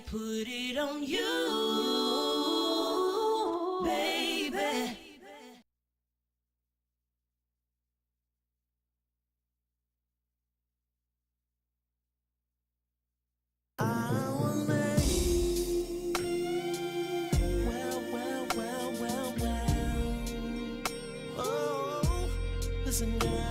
put it on you, baby. Listen now,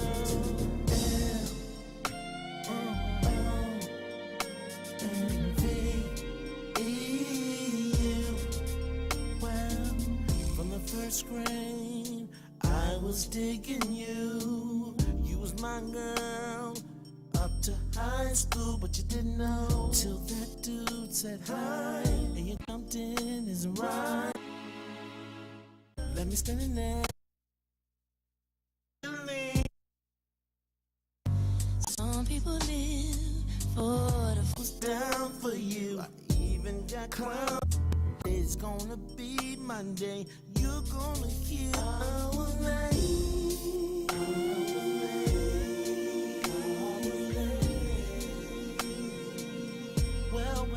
from the first screen, I was digging you. You was my girl up to high school, but you didn't know till that dude said hi, and you jumped in, isn't right. Let me stand in there. Some people live for the Was down for you. I even got clown. It's gonna be Monday. You're gonna hear our name. Well.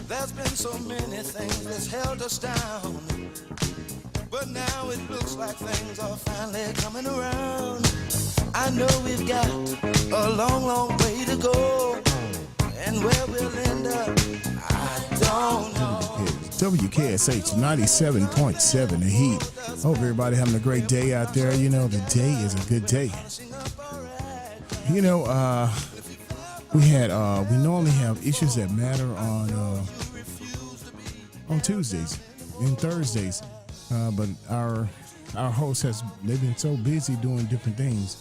There's been so many things that's held us down, but now it looks like things are finally coming around. I know we've got a long, long way to go, and where we'll end up, I don't know. WKSH 97.7 The Heat. Hope everybody having a great day out there. You know, the day is a good day. You know, we normally have issues that matter on Tuesdays and Thursdays, but our host they've been so busy doing different things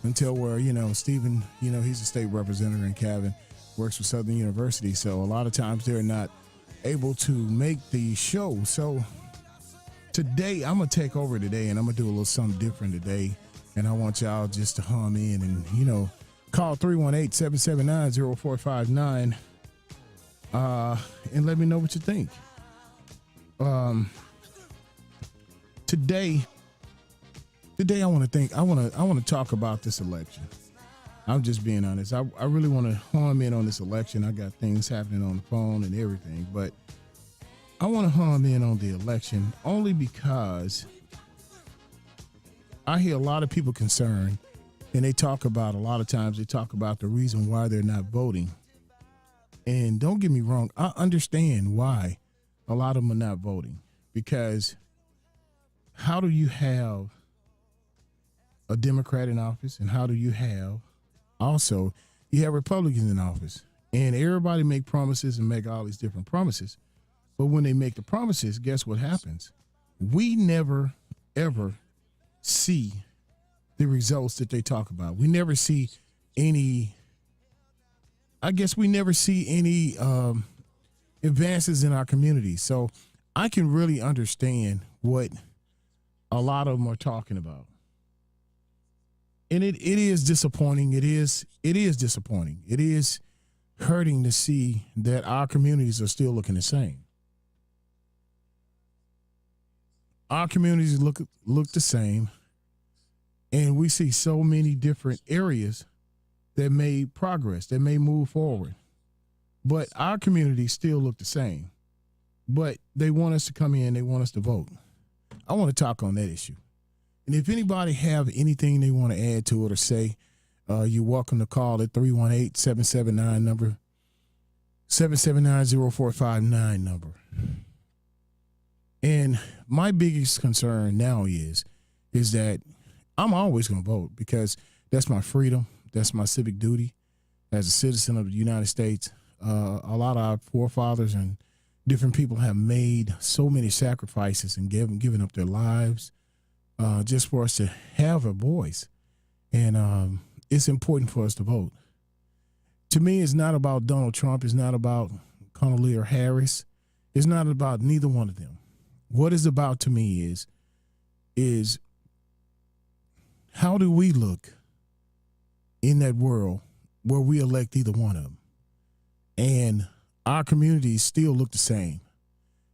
until where, you know, Stephen, you know, he's a state representative in Calvin, works for Southern University, so a lot of times they're not able to make the show. So today I'm gonna take over today, and I'm gonna do a little something different today, and I want y'all just to hum in and, you know, call 318-779-0459 and let me know what you think. Today I want to talk about this election. I'm just being honest. I really want to home in on this election. I got things happening on the phone and everything, but I want to home in on the election only because I hear a lot of people concerned, and a lot of times they talk about the reason why they're not voting. And don't get me wrong, I understand why a lot of them are not voting, because how do you have a Democrat in office, and how do you have you have Republicans in office, and everybody make promises and make all these different promises. But when they make the promises, guess what happens? We never, ever see the results that they talk about. We never see any advances in our community. So I can really understand what a lot of them are talking about. And it is disappointing. It is disappointing. It is hurting to see that our communities are still looking the same. Our communities look the same, and we see so many different areas that made progress, that may move forward. But our communities still look the same. But they want us to come in, they want us to vote. I want to talk on that issue. And if anybody have anything they want to add to it or say, you're welcome to call at 318-779 number, 779-0459 number. And my biggest concern now is that I'm always going to vote, because That's my freedom. That's my civic duty as a citizen of the United States. A lot of our forefathers and different people have made so many sacrifices and given up their lives just for us to have a voice. And it's important for us to vote. To me, it's not about Donald Trump. It's not about Kamala Harris. It's not about neither one of them. What it's about to me is how do we look in that world where we elect either one of them and our communities still look the same?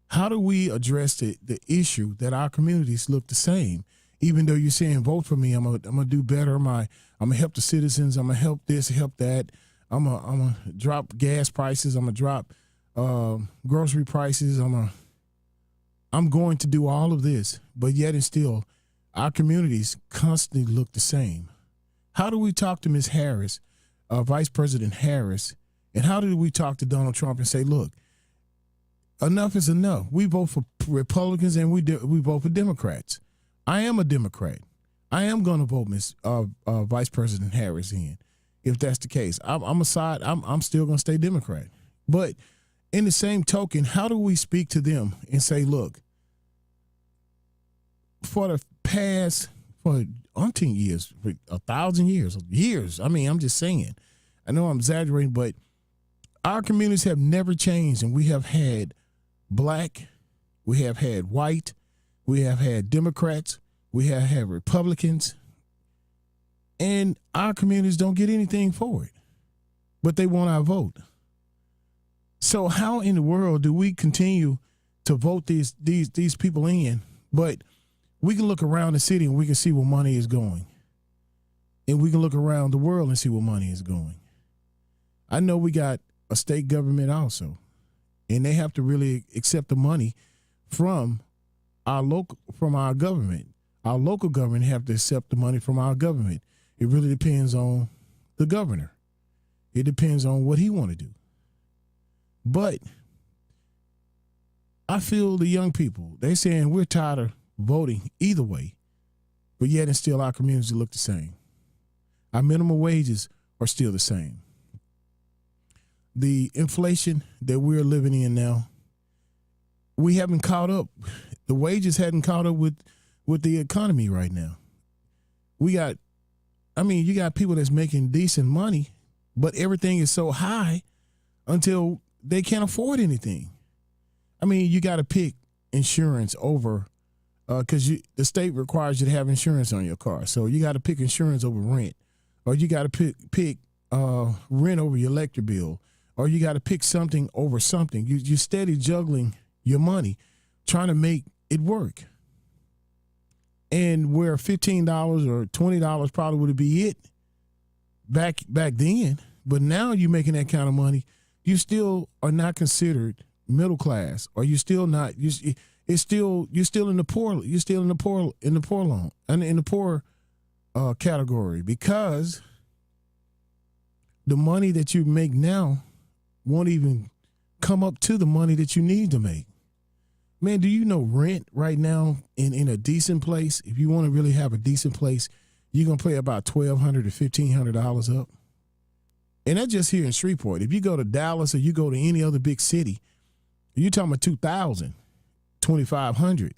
How do we address the issue that our communities look the same? Even though you're saying vote for me, I'm gonna do better. I'm gonna help the citizens. I'm gonna help this, help that. I'm gonna drop gas prices. I'm gonna drop grocery prices. I'm going to do all of this, but yet and still, our communities constantly look the same. How do we talk to Ms. Harris, Vice President Harris, and how do we talk to Donald Trump and say, look, enough is enough. We vote for Republicans and we vote for Democrats. I am a Democrat. I am going to vote Ms. Vice President Harris in, if that's the case. I'm still going to stay Democrat. But in the same token, how do we speak to them and say, look, for the past, for umpteen years, for 1,000 years, I mean, I'm just saying, I know I'm exaggerating, but our communities have never changed, and we have had black, we have had white, we have had Democrats, we have had Republicans, and our communities don't get anything for it, but they want our vote. So how in the world do we continue to vote these people in, but we can look around the city and we can see where money is going, and we can look around the world and see where money is going? I know we got a state government also, and they have to really accept the money from our government. Our local government have to accept the money from our government. It really depends on the governor. It depends on what he want to do. But I feel the young people, they saying we're tired of voting either way, but yet and still our communities look the same. Our minimum wages are still the same. The inflation that we're living in now, we haven't caught up. The wages hadn't caught up with the economy right now. You got people that's making decent money, but everything is so high until they can't afford anything. I mean, you got to pick insurance over, because the state requires you to have insurance on your car. So you got to pick insurance over rent, or you got to pick rent over your electric bill, or you got to pick something over something. You're steady juggling your money, trying to make it work. And where $15 or $20 probably would be it back then, but now you're making that kind of money, you still are not considered middle class, or you're still not. You're still in the poor. You're still in the poor category, because the money that you make now won't even come up to the money that you need to make. Man, do you know rent right now in a decent place? If you want to really have a decent place, you're gonna pay about $1,200 to $1,500 up. And that's just here in Shreveport. If you go to Dallas or you go to any other big city, you're talking about $2,000, $2,500.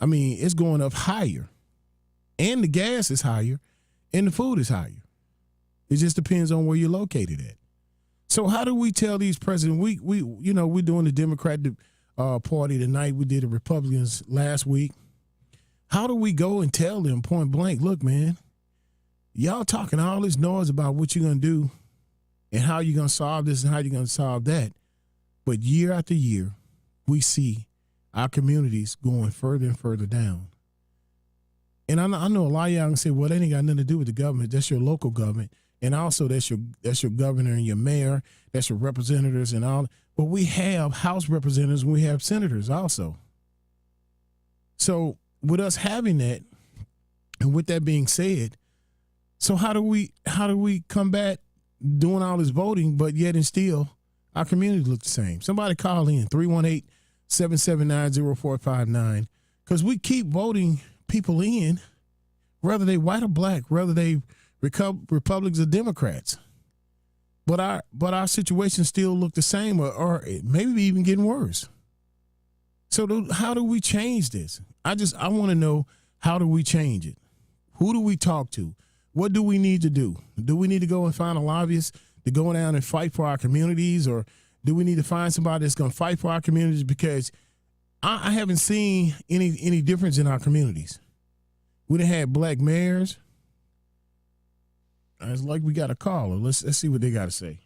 I mean, it's going up higher. And the gas is higher, and the food is higher. It just depends on where you're located at. So how do we tell these presidents? We're doing the Democratic Party tonight. We did the Republicans last week. How do we go and tell them point blank, look, man, y'all talking all this noise about what you're going to do and how you're going to solve this and how you're going to solve that. But year after year, we see our communities going further and further down. And I know a lot of y'all can say, well, that ain't got nothing to do with the government. That's your local government. And also that's your governor and your mayor. That's your representatives and all. But we have House representatives and we have senators also. So with us having that, and with that being said, so how do we combat doing all this voting, but yet and still our communities look the same? Somebody call in 318-779-0459, because we keep voting people in whether they white or black, whether they Republicans or Democrats. But our situation still look the same, or maybe even getting worse. So how do we change this? I want to know, how do we change it? Who do we talk to? What do we need to do? Do we need to go and find a lobbyist to go down and fight for our communities, or do we need to find somebody that's going to fight for our communities? Because I haven't seen any difference in our communities. We done had black mayors. It's like we got a caller. Let's see what they got to say.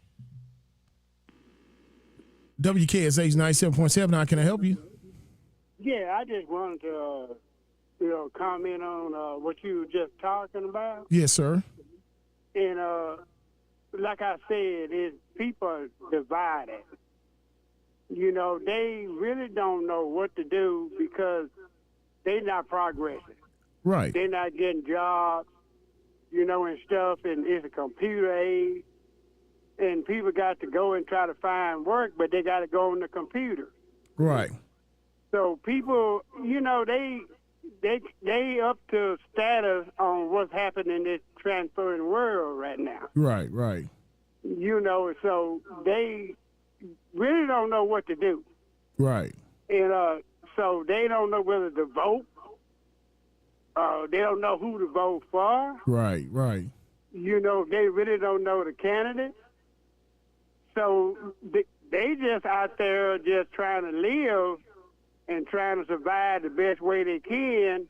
WKSH 97.7. How can I help you? Yeah, I just wanted to, comment on what you were just talking about. Yes, sir. And like I said, people are divided. They really don't know what to do because they're not progressing. Right. They're not getting jobs, and stuff, and it's a computer age. And people got to go and try to find work, but they got to go on the computer. Right. So people, they up to status on what's happening in this transferring world right now. Right, right. So they really don't know what to do. Right. And so they don't know whether to vote. They don't know who to vote for. Right, right. They really don't know the candidate. So they just out there just trying to live and trying to survive the best way they can,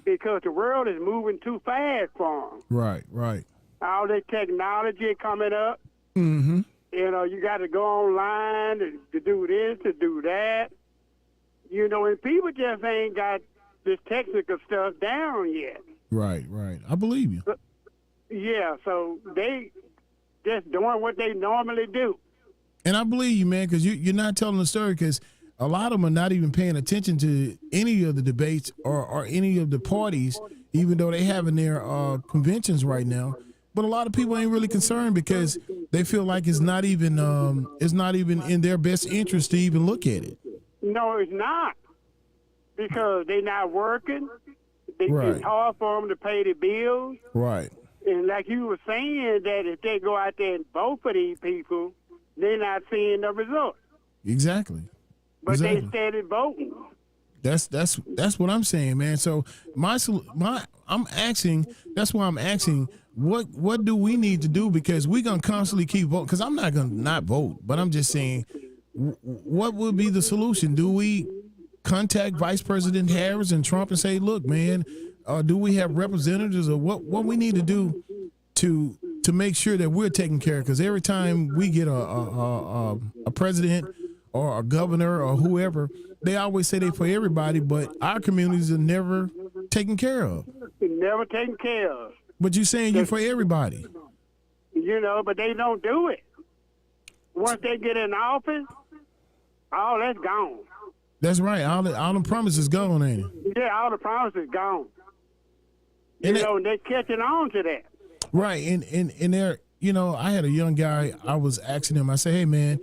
because the world is moving too fast for them. Right, right. All the technology coming up. Mm-hmm. You got to go online to do this, to do that. And people just ain't got this technical stuff down yet. Right, right. I believe you. Yeah, so they just doing what they normally do. And I believe you, man, because you're not telling the story, because a lot of them are not even paying attention to any of the debates or any of the parties, even though they having their conventions right now. But a lot of people ain't really concerned because they feel like it's not even in their best interest to even look at it. No, it's not, because they're not working. Right. It's hard for them to pay the bills. Right. And like you were saying, that if they go out there and vote for these people, they're not seeing the results. Exactly. But exactly. they started voting. That's what I'm saying, man. So I'm asking. That's why I'm asking. What do we need to do? Because we're gonna constantly keep voting. Because I'm not gonna not vote, but I'm just saying, what would be the solution? Do we contact Vice President Harris and Trump and say, look, man, do we have representatives, or what we need to do to make sure that we're taken care of? Because every time we get a president or a governor or whoever, they always say they for everybody, but our communities are never taken care of. Never taken care of. But you're saying you're for everybody. But they don't do it. Once they get in office, all that's gone. That's right. All the promises gone, ain't it? Yeah, all the promises gone. And they're catching on to that. Right. And there, I had a young guy, I was asking him, I said, hey, man,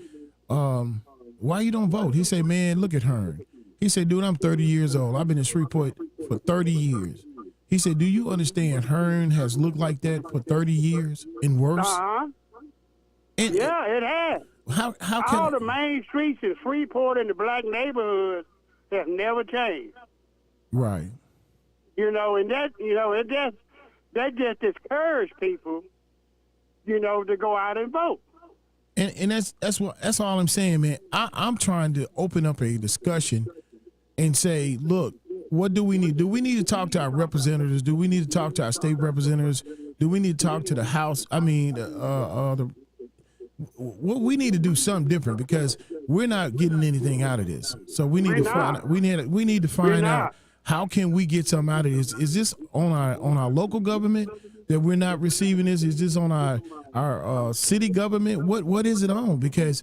why you don't vote? He said, man, look at Hearn. He said, dude, I'm 30 years old. I've been in Shreveport for 30 years. He said, do you understand Hearn has looked like that for 30 years and worse? Uh-huh. And, yeah, it has. How can all the main streets in Shreveport and the black neighborhoods have never changed. Right. And that just discourage people, to go out and vote. And that's all I'm saying, man. I'm trying to open up a discussion and say, look, what do we need? Do we need to talk to our representatives? Do we need to talk to our state representatives? Do we need to talk to the House? I mean, what we need to do something different, because we're not getting anything out of this. So we need we need to find out, how can we get something out of this? Is this on our local government that we're not receiving this? Is this on our city government? What is it on? Because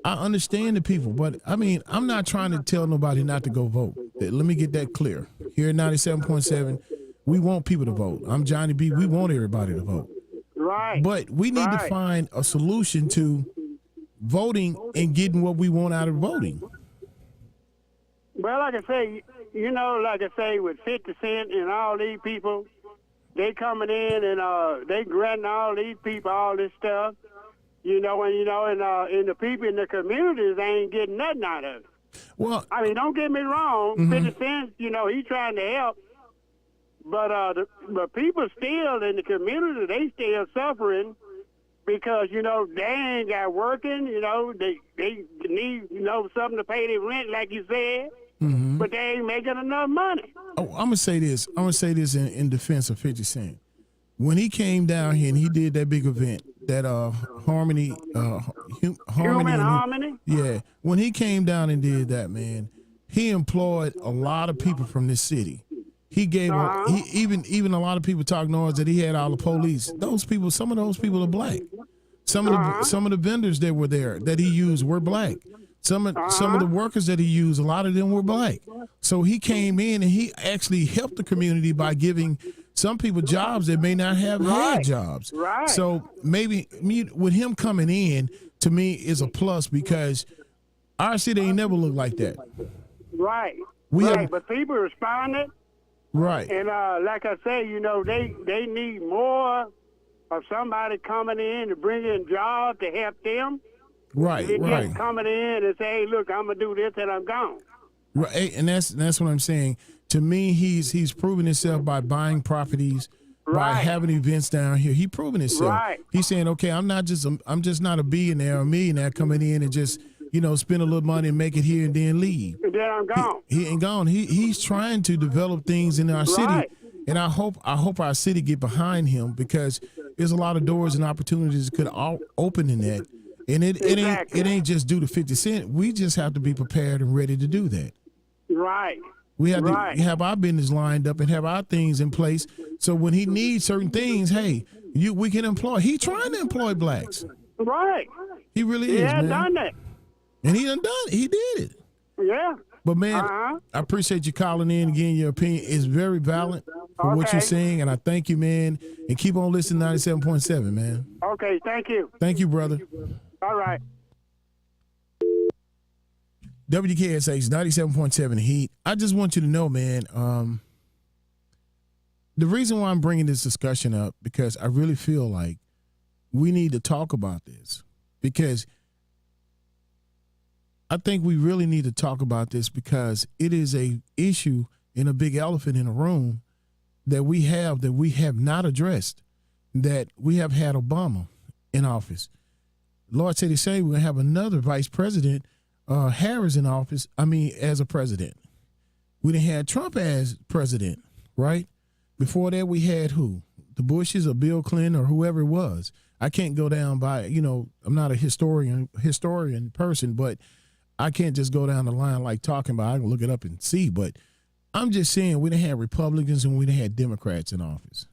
I understand the people, but I mean, I'm not trying to tell nobody not to go vote. Let me get that clear. Here at 97.7, we want people to vote. I'm Johnny B. We want everybody to vote. Right. But we need to find a solution to voting and getting what we want out of voting. Well, like I say, with 50 Cent and all these people, they coming in and they granting all these people all this stuff, and the people in the communities ain't getting nothing out of it. Well, I mean, don't get me wrong, 50 Cent, he trying to help, but people still in the community, they still suffering because, they ain't got working, they need, something to pay their rent, like you said, but they ain't making enough money. I'm gonna say this. In defense of 50 Cent. When he came down here and he did that big event, that Harmony, Human Harmony? Yeah. When he came down and did that, man, he employed a lot of people from this city. He gave even a lot of people talk noise that he had all the police. Those people, some of those people are black. Some of the vendors that were there that he used were black. Some of the workers that he used, a lot of them were black. So he came in and he actually helped the community by giving some people jobs that may not have had jobs. Right. So maybe with him coming in, to me, is a plus because our city ain't never looked like that. Right. Have, but people responded. Right. And like I say, they need more of somebody coming in to bring in jobs to help them. Right. They Right. just coming in and say, hey, look, I'm gonna do this and I'm gone. Right, and that's what I'm saying. To me, he's proven himself by buying properties, by having events down here. He proven himself. Right. He's saying, okay, I'm just not a billionaire or millionaire coming in and just spend a little money and make it here and then leave. And then I'm gone. He ain't gone. He's trying to develop things in our city, and I hope our city get behind him because there's a lot of doors and opportunities that could all open in that. And it ain't just due to 50 Cent. We just have to be prepared and ready to do that. Right. We have to have our business lined up and have our things in place. So when he needs certain things, hey, we can employ. He trying to employ blacks. Right. He really is, man. man. He done that. And he done it. He did it. Yeah. But man, I appreciate you calling in again. Your opinion is very valid for what you're saying, and I thank you, man. And keep on listening, 97.7, man. Okay. Thank you. Thank you, brother. All right. WKSH 97.7 Heat. I just want you to know, man, the reason why I'm bringing this discussion up, because I really feel like we need to talk about this, because I think we really need to talk about this because it is a issue and a big elephant in the room that we have not addressed, that we have had Obama in office. Lord said, we're going to have another vice president, Harris in office, as a president. We didn't have Trump as president, right? Before that, we had who? The Bushes or Bill Clinton or whoever it was. I can't go down by, I'm not a historian person, but I can't just go down the line like talking about, I can look it up and see. But I'm just saying we didn't have Republicans and we didn't have Democrats in office.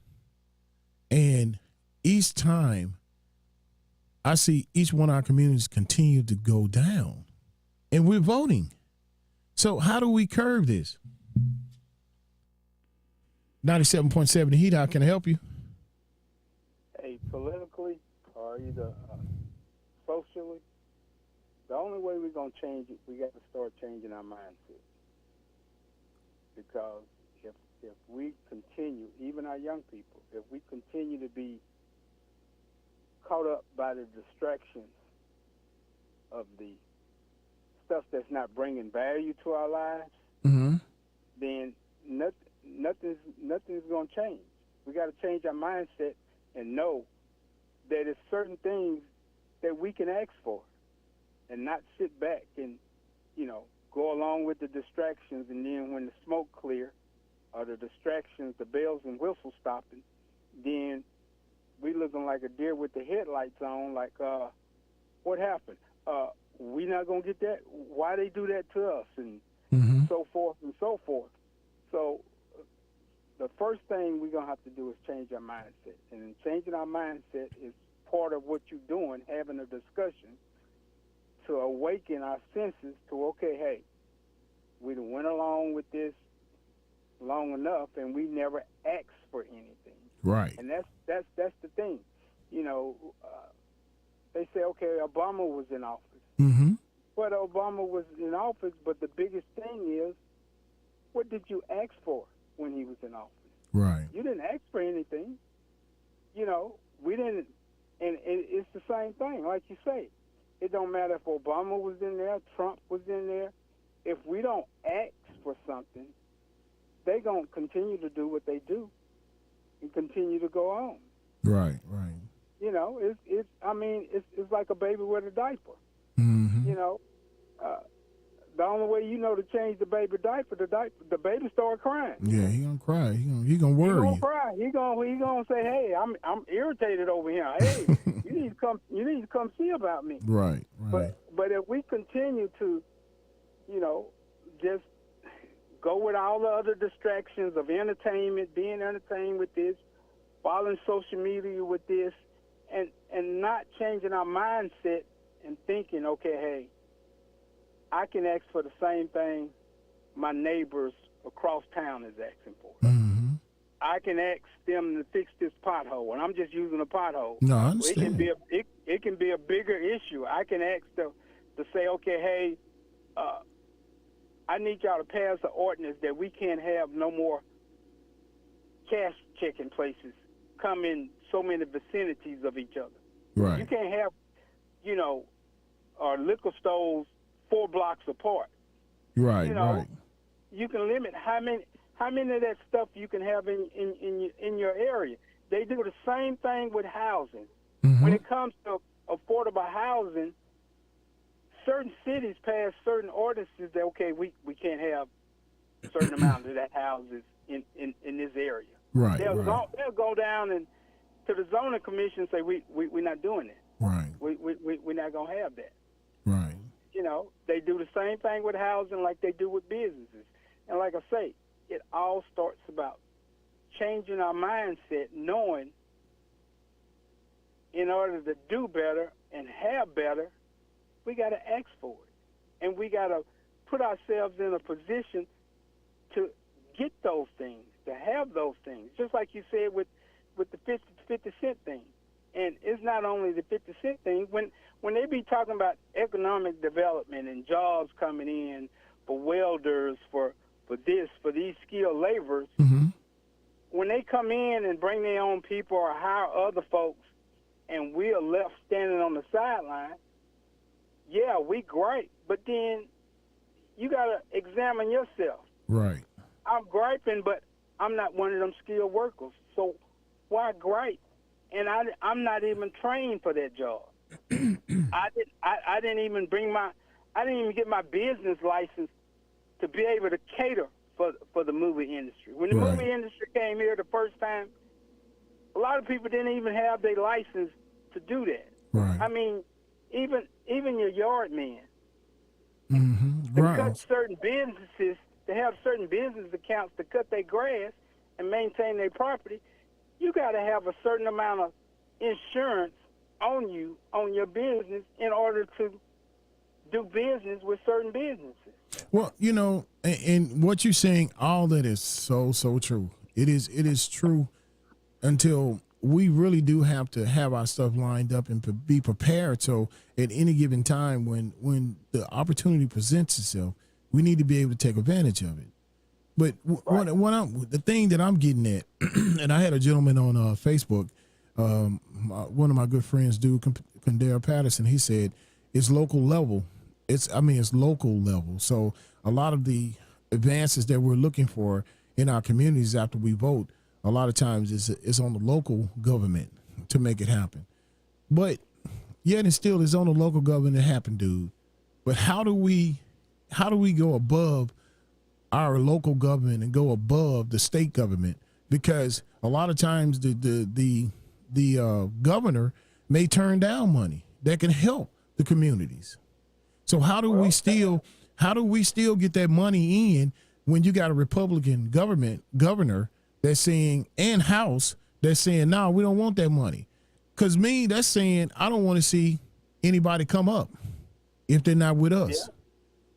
And each time I see each one of our communities continue to go down. And we're voting. So how do we curb this? 97.7 The Heat, how can I help you? Hey, politically or either socially, the only way we're going to change it, we got to start changing our mindset. Because if we continue, even our young people, if we continue to be caught up by the distractions of the stuff that's not bringing value to our lives, then nothing's going to change. We got to change our mindset and know that there's certain things that we can ask for and not sit back and, go along with the distractions, and then when the smoke clear or the distractions, the bells and whistles stopping, then we looking like a deer with the headlights on, like, what happened? We not going to get that? Why they do that to us? And so forth and so forth. So the first thing we're going to have to do is change our mindset. And in changing our mindset is part of what you're doing, having a discussion to awaken our senses to, okay, hey, we done went along with this long enough and we never asked for anything. Right. And that's the thing. They say, okay, Obama was in office. But Obama was in office, but the biggest thing is, what did you ask for when he was in office? Right. You didn't ask for anything. You know, we didn't, and it's the same thing, like you say. It don't matter if Obama was in there, Trump was in there. If we don't ask for something, they gonna continue to do what they do and continue to go on. Right. Right. You know, it's like a baby with a diaper. Mm-hmm. You know, the only way you know to change the baby diaper, the baby start crying. Yeah, he gonna cry. He gonna He worry. gonna cry. He gonna say, "Hey, I'm irritated over here. Hey, you need to come see about me." Right. Right. But if we continue to, you know, just go with all the other distractions of entertainment, being entertained with this, following social media with this, and not changing our mindset and thinking, okay, hey, I can ask for the same thing my neighbors across town is asking for. Mm-hmm. I can ask them to fix this pothole, and I'm just using a pothole. No, I It understand. can be a bigger issue. I can ask them to say, okay, hey, I need y'all to pass an ordinance that we can't have no more cash checking places come in so many vicinities of each other. Right. You can't have, you know, liquor stores 4 blocks apart. Right. You know, Right. you can limit how many of that stuff you can have in your area. They do the same thing with housing. Mm-hmm. When it comes to affordable housing, certain cities pass certain ordinances that, okay, we can't have a certain amount of that houses in this area. Right. They'll Right. go down and to the zoning commission and say we're not doing that. Right. We're not gonna have that. Right. You know, they do the same thing with housing like they do with businesses. And like I say, it all starts about changing our mindset, knowing in order to do better and have better, we got to ask for it. And we got to put ourselves in a position to get those things, to have those things. Just like you said with the 50 cent thing. And it's not only the 50 cent thing. When they be talking about economic development and jobs coming in for welders, for these skilled laborers, Mm-hmm. when they come in and bring their own people or hire other folks and we are left standing on the sideline, yeah, we great. But then you got to examine yourself. Right. I'm griping, but I'm not one of them skilled workers. So why gripe? And I'm not even trained for that job. I didn't even get my business license to be able to cater for the movie industry. When the Right. movie industry came here the first time, a lot of people didn't even have their license to do that. Right. I mean, even your yard man, Mm-hmm. to Right. cut certain businesses, to have certain business accounts to cut their grass and maintain their property, you got to have a certain amount of insurance on you, on your business, in order to do business with certain businesses. Well, you know, and what you're saying, all that is so true. It is true until we really do have to have our stuff lined up and be prepared. So at any given time, when the opportunity presents itself, we need to be able to take advantage of it. But the thing that I'm getting at, and I had a gentleman on Facebook, one of my good friends, dude, Condare Patterson, he said it's local level. It's local level. So a lot of the advances that we're looking for in our communities after we vote, a lot of times it's on the local government to make it happen. But yet and still it's on the local government to happen, dude. But how do we go above our local government and go above the state government? Because a lot of times the governor may turn down money that can help the communities. So how do we still get that money in when you got a Republican governor that's saying, and House that's saying, no, we don't want that money? Because that's saying I don't want to see anybody come up if they're not with us.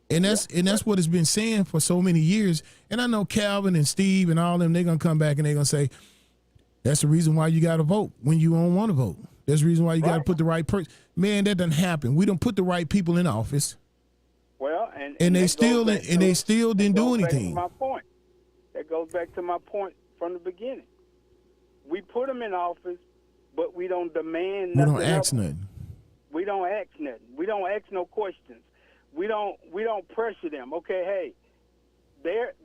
Yeah. And that's what it's been saying for so many years. And I know Calvin and Steve and all them, they're gonna come back and they're gonna say, that's the reason why you gotta vote when you don't want to vote. That's the reason why you got to put the right person. Man, that doesn't happen. We don't put the right people in office. Well, and they still didn't do anything. That goes back to my point from the beginning. We put them in office, but we don't demand We nothing. don't ask of 'em. nothing. We don't ask nothing. We don't ask no questions. We don't pressure them. Okay, hey,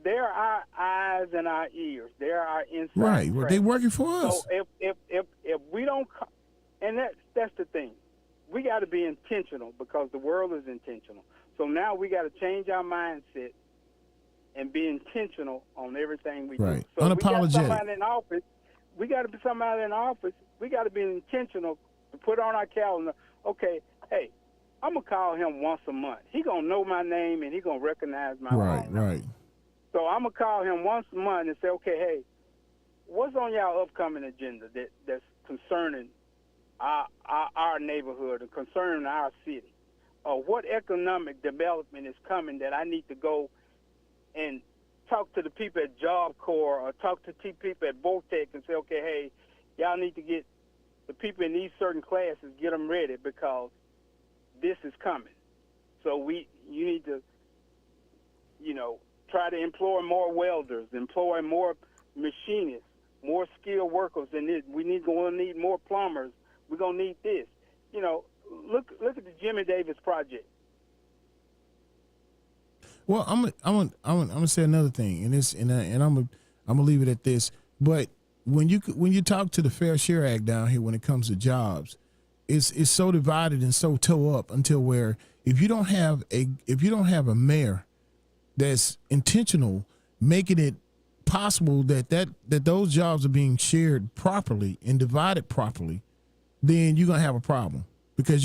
they're our eyes and our ears. They're our inside. Right. Well, they track. working for us. So if we don't, and that's the thing, we got to be intentional because the world is intentional. So now we got to change our mindset and be intentional on everything we Right. do. So if we got Unapologetic. somebody in office. We got to be somebody in office. We got to be intentional to put on our calendar. Okay, hey, I'm gonna call him once a month. He gonna know my name and he gonna recognize my Right. phone number. Right. So I'm gonna call him once a month and say, okay, hey, what's on y'all upcoming agenda that's concerning our neighborhood and concerning our city? Or what economic development is coming that I need to go and talk to the people at Job Corps or talk to people at Votech and say, okay, hey, y'all need to get the people in these certain classes, get them ready because this is coming. So you need to, try to employ more welders, employ more machinists, more skilled workers than this. We're going to need more plumbers. We're going to need this. Look at the Jimmy Davis project. Well, I'm gonna say another thing, and I'm gonna leave it at this. But when you talk to the Fair Share Act down here, when it comes to jobs, it's so divided and so toe up until where if you don't have a mayor that's intentional, making it possible that those jobs are being shared properly and divided properly, then you're gonna have a problem because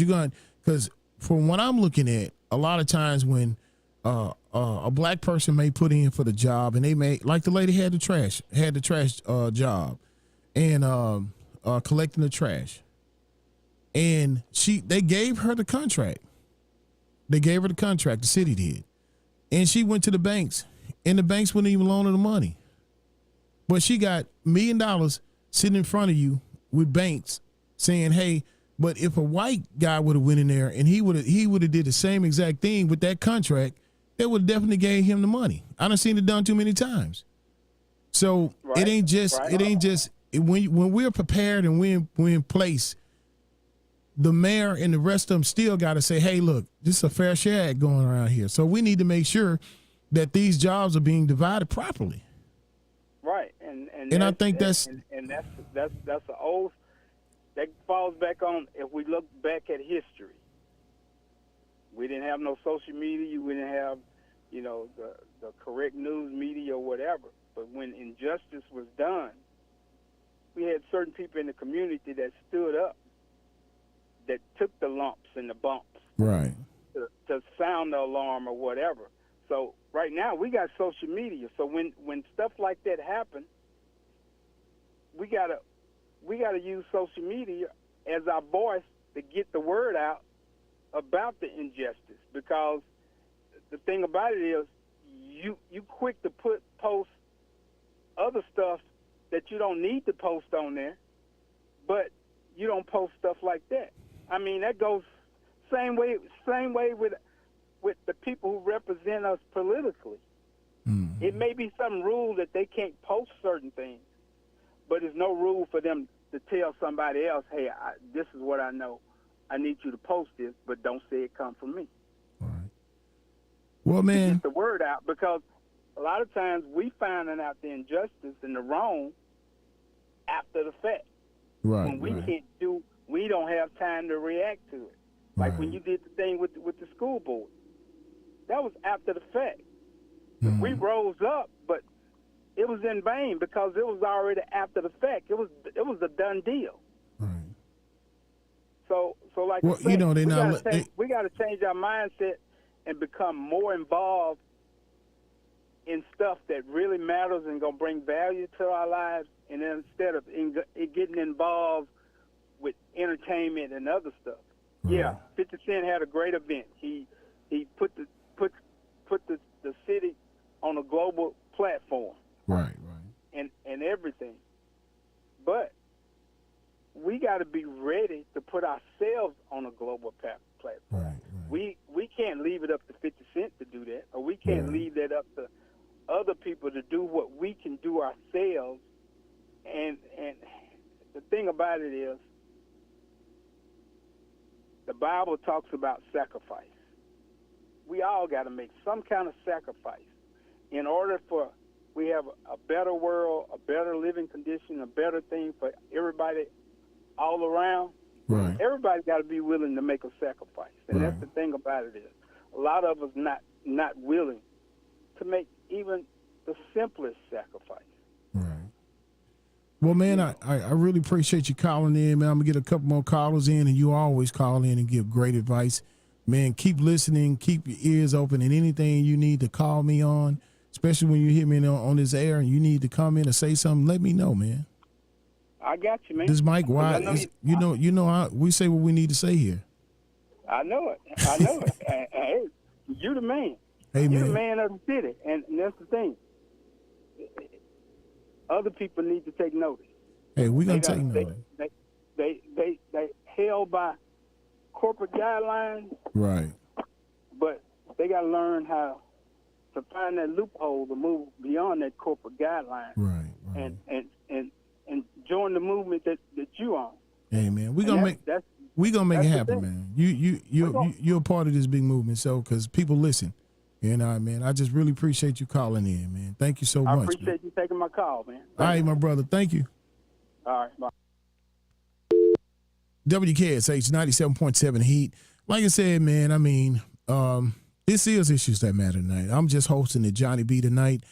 from what I'm looking at, a lot of times when a black person may put in for the job and they may, like the lady had the trash job and collecting the trash, and they gave her the contract. The city did, and she went to the banks, and the banks wouldn't even loan her the money. But she got $1 million sitting in front of you with banks saying, "Hey, but if a white guy would have went in there and he would have did the same exact thing with that contract, they would definitely gave him the money." I done seen it done too many times. So it ain't just when we're prepared and we're in place, the mayor and the rest of them still got to say, "Hey, look, this is a Fair Share Act going around here. So we need to make sure that these jobs are being divided properly." Right, and I think that's the old. That falls back on if we look back at history. We didn't have no social media. We didn't have, the correct news media or whatever. But when injustice was done, we had certain people in the community that stood up, that took the lumps and the bumps, right, to sound the alarm or whatever. So right now we got social media. So when stuff like that happens, we gotta use social media as our voice to get the word out about the injustice. Because the thing about it is, you quick to post other stuff that you don't need to post on there, but you don't post stuff like that. I mean, that goes same way with the people who represent us politically. Mm-hmm. It may be some rule that they can't post certain things, but there's no rule for them to tell somebody else, "Hey, this is what I know. I need you to post this, but don't say it come from me." All right. Well, man, get the word out, because a lot of times we finding out the injustice and the wrong after the fact. Right. When we don't have time to react to it. Like when you did the thing with the school board, that was after the fact. Mm-hmm. We rose up, but it was in vain because it was already after the fact. It was a done deal. Right. So like well, we got to change our mindset and become more involved in stuff that really matters and gonna bring value to our lives, and then instead of getting involved with entertainment and other stuff. Right. Yeah, 50 Cent had a great event. He put the city on a global platform. Right. And everything. But we got to be ready to put ourselves on a global platform. Right. We can't leave it up to 50 Cent to do that, or we can't leave that up to other people to do what we can do ourselves thing about it is, the Bible talks about sacrifice. We all got to make some kind of sacrifice in order for we have a better world, a better living condition, a better thing for everybody all around. Right. Everybody got to be willing to make a sacrifice, and Right. that's the thing about it is, a lot of us not willing to make even the simplest sacrifice. Right. Well, man, I really appreciate you calling in, man. I'm going to get a couple more callers in, and you always call in and give great advice. Man, keep listening, keep your ears open, and anything you need to call me on, especially when you hear me on this air and you need to come in and say something, let me know, man. I got you, man. This Mike I Wise, know you know how we say what we need to say here. I know it. I know it. Hey, you the man. Hey, You're the man. man of the city, and that's the thing. Other people need to take notice. Hey, we gonna They take got- notice. They held by corporate guidelines, Right. but they got to learn how to find that loophole to move beyond that corporate guideline Right. Right. and join the movement that you on. Hey, man, we And gonna make that's it the happen, thing. man. You're a part of this big movement, so because people listen. You know, man, I just really appreciate you calling in, man. Thank you so I much. appreciate Man. you taking my call, man. All right, my brother. Thank you. All right, bye. WKSH 97.7 Heat. Like I said, man, I mean, this is Issues That Matter tonight. I'm just hosting the Johnny B tonight.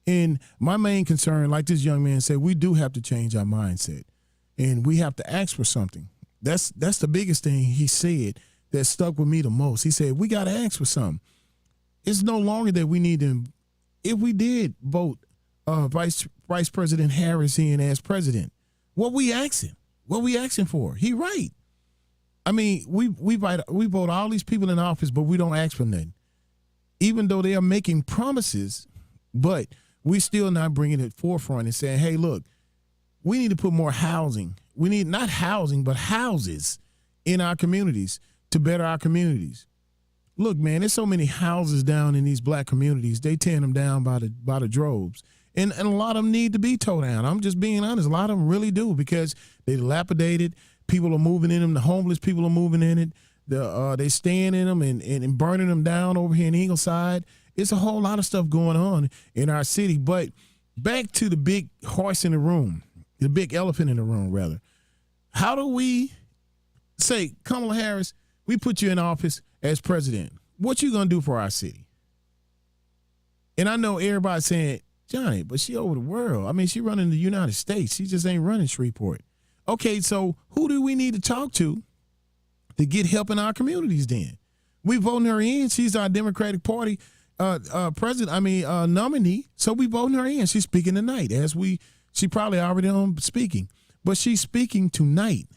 And my main concern, like this young man said, we do have to change our mindset. And we have to ask for something. That's the biggest thing he said that stuck with me the most. He said, we got to ask for something. It's no longer that we need to, if we did vote Vice President Harris in as president, what we asking? What we asking for? He right. I mean, we vote all these people in office, but we don't ask for nothing. Even though they are making promises, but we still not bringing it forefront and saying, hey, look, we need to put more housing. We need not housing, but houses in our communities to better our communities. Look, man, there's so many houses down in these black communities. They tearing them down by the droves. And a lot of them need to be towed down. I'm just being honest. A lot of them really do because they dilapidated. People are moving in them. The homeless people are moving in it. They staying in them and burning them down over here in Ingleside. It's a whole lot of stuff going on in our city. But back to the big horse in the room, the big elephant in the room, rather. How do we say, Kamala Harris, we put you in office as president. What you going to do for our city? And I know everybody's saying, Johnny, but she over the world. I mean, she running the United States. She just ain't running Shreveport. Okay, so who do we need to talk to get help in our communities then? We voting her in. She's our Democratic Party nominee. So we voting her in. She's speaking tonight she probably already on speaking, but she's speaking tonight.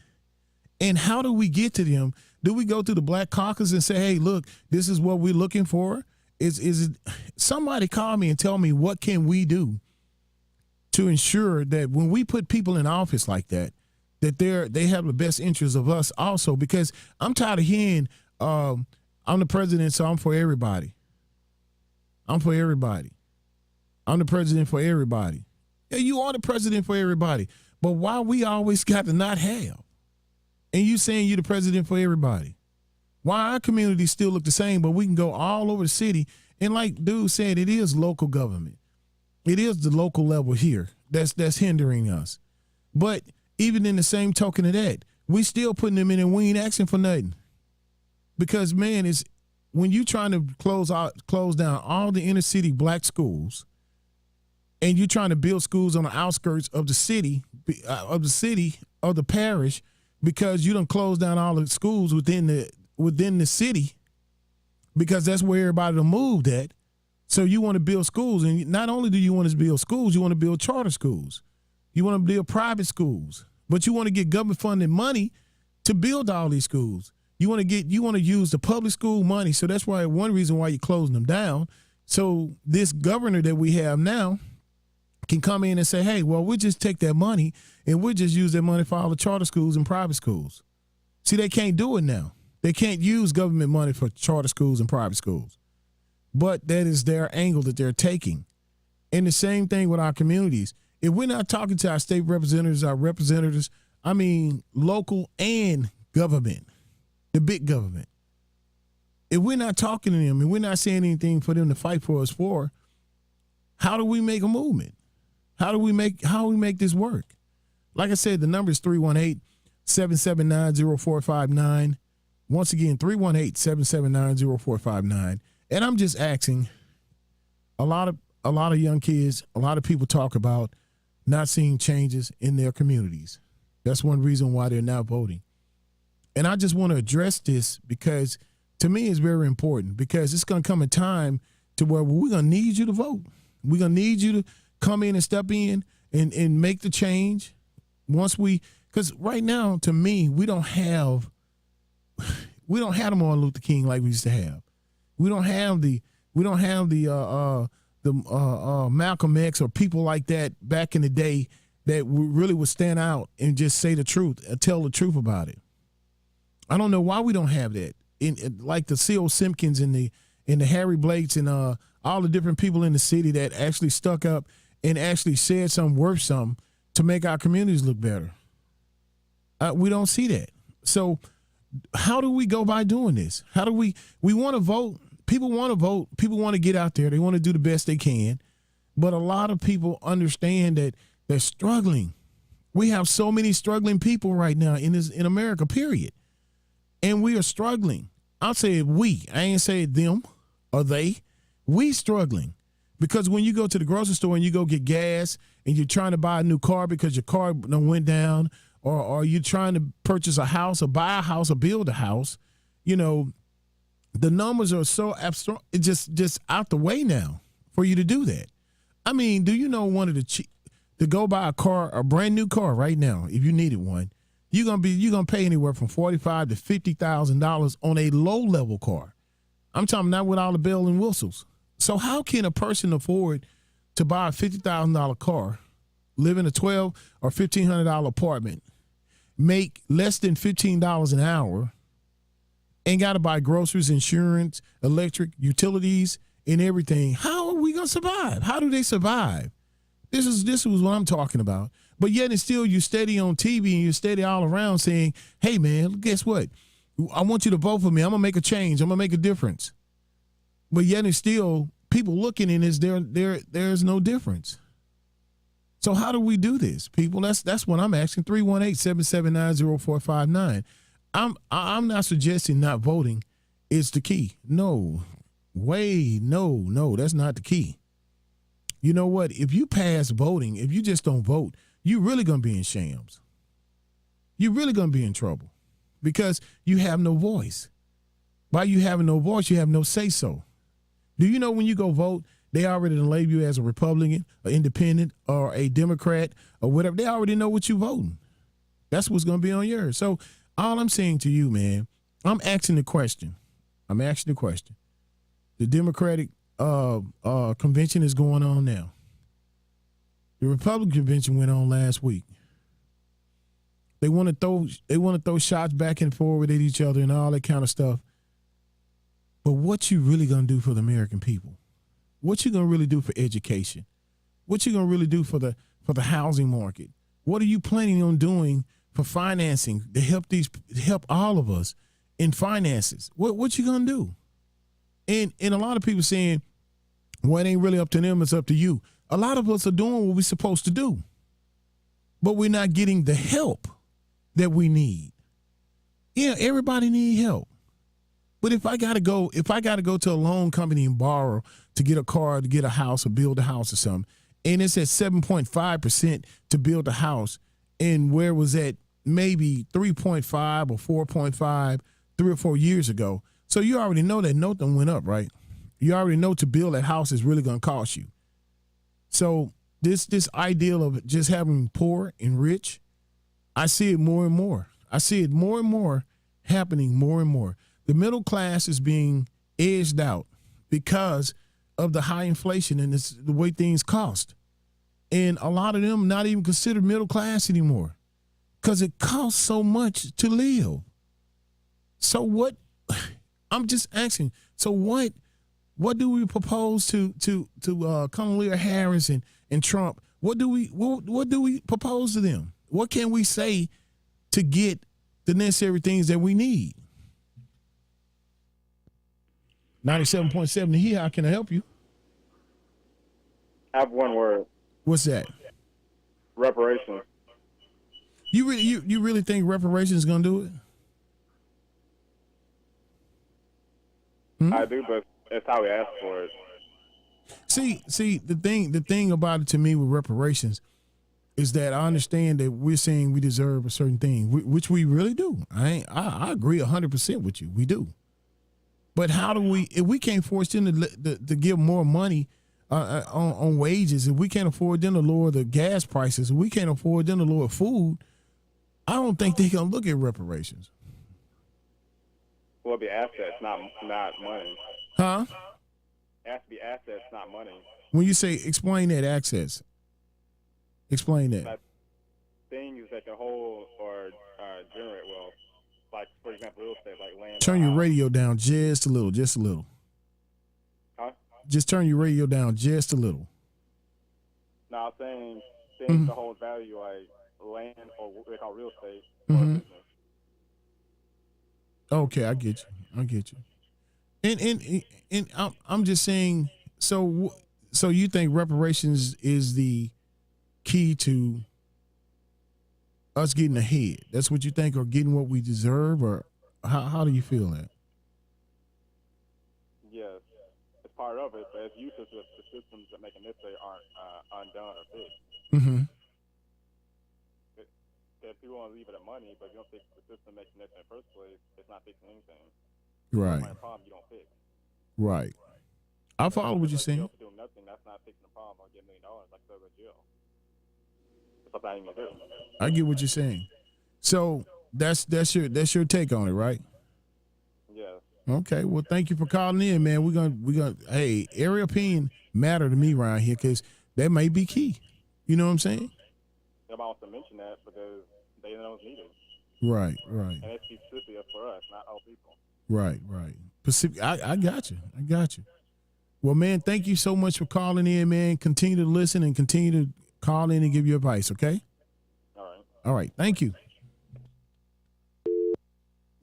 And how do we get to them? Do we go to the Black Caucus and say, hey, look, this is what we're looking for? Is it somebody call me and tell me what can we do to ensure that when we put people in office like that, that they have the best interests of us also? Because I'm tired of hearing I'm the president, so I'm for everybody. I'm for everybody. I'm the president for everybody. Yeah, you are the president for everybody. But why we always got to not have? And you saying you're the president for everybody. Why our communities still look the same, but we can go all over the city. And like dude said, it is local government. It is the local level here that's hindering us. But even in the same token of that, we still putting them in and we ain't asking for nothing. Because, man, it's when you trying to close down all the inner city black schools and you're trying to build schools on the outskirts of the city, of the parish, because you don't close down all the schools within the city because that's where everybody done moved at. So you want to build schools, and not only do you want to build schools, you want to build charter schools. You want to build private schools, but you want to get government funded money to build all these schools. You want to use the public school money. So that's why one reason why you're closing them down. So this governor that we have now can come in and say, hey, well, we'll just take that money and we'll just use that money for all the charter schools and private schools. See, they can't do it now. They can't use government money for charter schools and private schools. But that is their angle that they're taking. And the same thing with our communities. If we're not talking to our state representatives, I mean, local and government, the big government. If we're not talking to them and we're not saying anything for them to fight for us for, how do we make a movement? How do we make this work? Like I said, the number is 318-779-0459. Once again, 318-779-0459. And I'm just asking, a lot of young kids, a lot of people talk about not seeing changes in their communities. That's one reason why they're not voting. And I just want to address this because to me it's very important, because it's going to come a time to where we're going to need you to vote. We're going to need you to come in and step in and make the change because right now, to me, we don't have the Martin Luther King like we used to have. We don't have the Malcolm X or people like that back in the day that really would stand out and just say the truth, tell the truth about it. I don't know why we don't have that. Like the C.O. Simpkins and the Harry Blakes and all the different people in the city that actually stuck up and actually said something worth something to make our communities look better. We don't see that. So how do we go by doing this? How do we want to vote? People want to vote. People want to get out there. They want to do the best they can. But a lot of people understand that they're struggling. We have so many struggling people right now in America, period. And we are struggling. I'll say we. I ain't say them or they. We struggling. Because when you go to the grocery store and you go get gas and you're trying to buy a new car because your car done went down, or you're trying to purchase a house or buy a house or build a house, you know, the numbers are so abstract, it's just out the way now for you to do that. I mean, do you know one of the to go buy a car, a brand new car right now, if you needed one, you're gonna pay anywhere from $45,000 to $50,000 on a low level car. I'm talking not with all the bells and whistles. So how can a person afford to buy a $50,000 car, live in a $1,200 or $1,500 apartment, make less than $15 an hour, and got to buy groceries, insurance, electric, utilities, and everything? How are we gonna survive? How do they survive? This is what I'm talking about. But yet and still you steady on TV and you're steady all around saying, hey man, guess what? I want you to vote for me. I'm gonna make a change. I'm gonna make a difference. But yet and still people looking in this, there's no difference. So how do we do this, people? That's what I'm asking. 318-779-0459. I'm not suggesting not voting is the key. No, that's not the key. You know what? If you pass voting, if you just don't vote, you're really going to be in shams. You're really going to be in trouble because you have no voice. By you having no voice, you have no say-so. Do you know when you go vote, they already label you as a Republican, an independent, or a Democrat, or whatever. They already know what you're voting. That's what's going to be on yours. So all I'm saying to you, man, I'm asking the question. The Democratic convention is going on now. The Republican convention went on last week. They want to throw shots back and forward at each other and all that kind of stuff. But what you really gonna do for the American people? What you gonna really do for education? What you gonna really do for the housing market? What are you planning on doing for financing to help all of us in finances? What you gonna do? And a lot of people saying, well, it ain't really up to them, it's up to you. A lot of us are doing what we're supposed to do, but we're not getting the help that we need. Yeah, everybody needs help. But if I gotta go to a loan company and borrow to get a car, to get a house or build a house or something, and it's at 7.5% to build a house, and where was that maybe 3.5 or 4.5 3 or 4 years ago. So you already know that nothing went up, right? You already know to build that house is really gonna cost you. So this ideal of just having poor and rich, I see it more and more. I see it more and more happening more and more. The middle class is being edged out because of the high inflation and the way things cost. And a lot of them not even considered middle class anymore because it costs so much to live. So what? I'm just asking. So what do we propose to Kamala Harris and Trump? What do we propose to them? What can we say to get the necessary things that we need. 97.7 here, how can I help you? I have one word: What's that? reparations. You really think reparations is gonna do it? I do, but it's how we ask for it. See, the thing about it to me with reparations is that I understand that we're saying we deserve a certain thing, which we really do. I agree 100% with you. We do. But how do we, if we can't force them to give more money on wages, if we can't afford them to lower the gas prices, if we can't afford them to lower food, I don't think they're gonna look at reparations. Well, it'd be assets, not money. Huh? It has to be assets, not money. When you say explain that access, explain that. Like things that can hold or generate wealth, like for example, real estate, like land. Turn your radio down just a little, just a little. Huh? Just turn your radio down just a little. Now, I'm saying things that hold value, like land or what they call real estate or business. Okay, I get you. And I'm just saying. So you think reparations is the key to us getting ahead? That's what you think, or getting what we deserve, or how do you feel that? Yes, it's part of it, but it's useless if the systems that make it necessary aren't undone or fixed. Mm-hmm. If you want to leave it at money, but you don't fix the system making it necessary in the first place, it's not fixing anything. Right. Find a problem you don't fix. Right. I follow what you're saying. For doing nothing, that's not fixing the problem. I'll get $1 million, like go to jail. That's what I'm gonna do. I get what you're saying. So that's your take on it, right? Yes. Okay. Well, thank you for calling in, man. We're gonna. Hey, area opinion matter to me around here because that may be key. You know what I'm saying? Nobody wants to mention that because they know it's needed. Right. And it's specific for us, not all people. Right. Pacific. I got you. Well, man, thank you so much for calling in, man. Continue to listen and continue to call in and give your advice. Okay. All right. Thank you.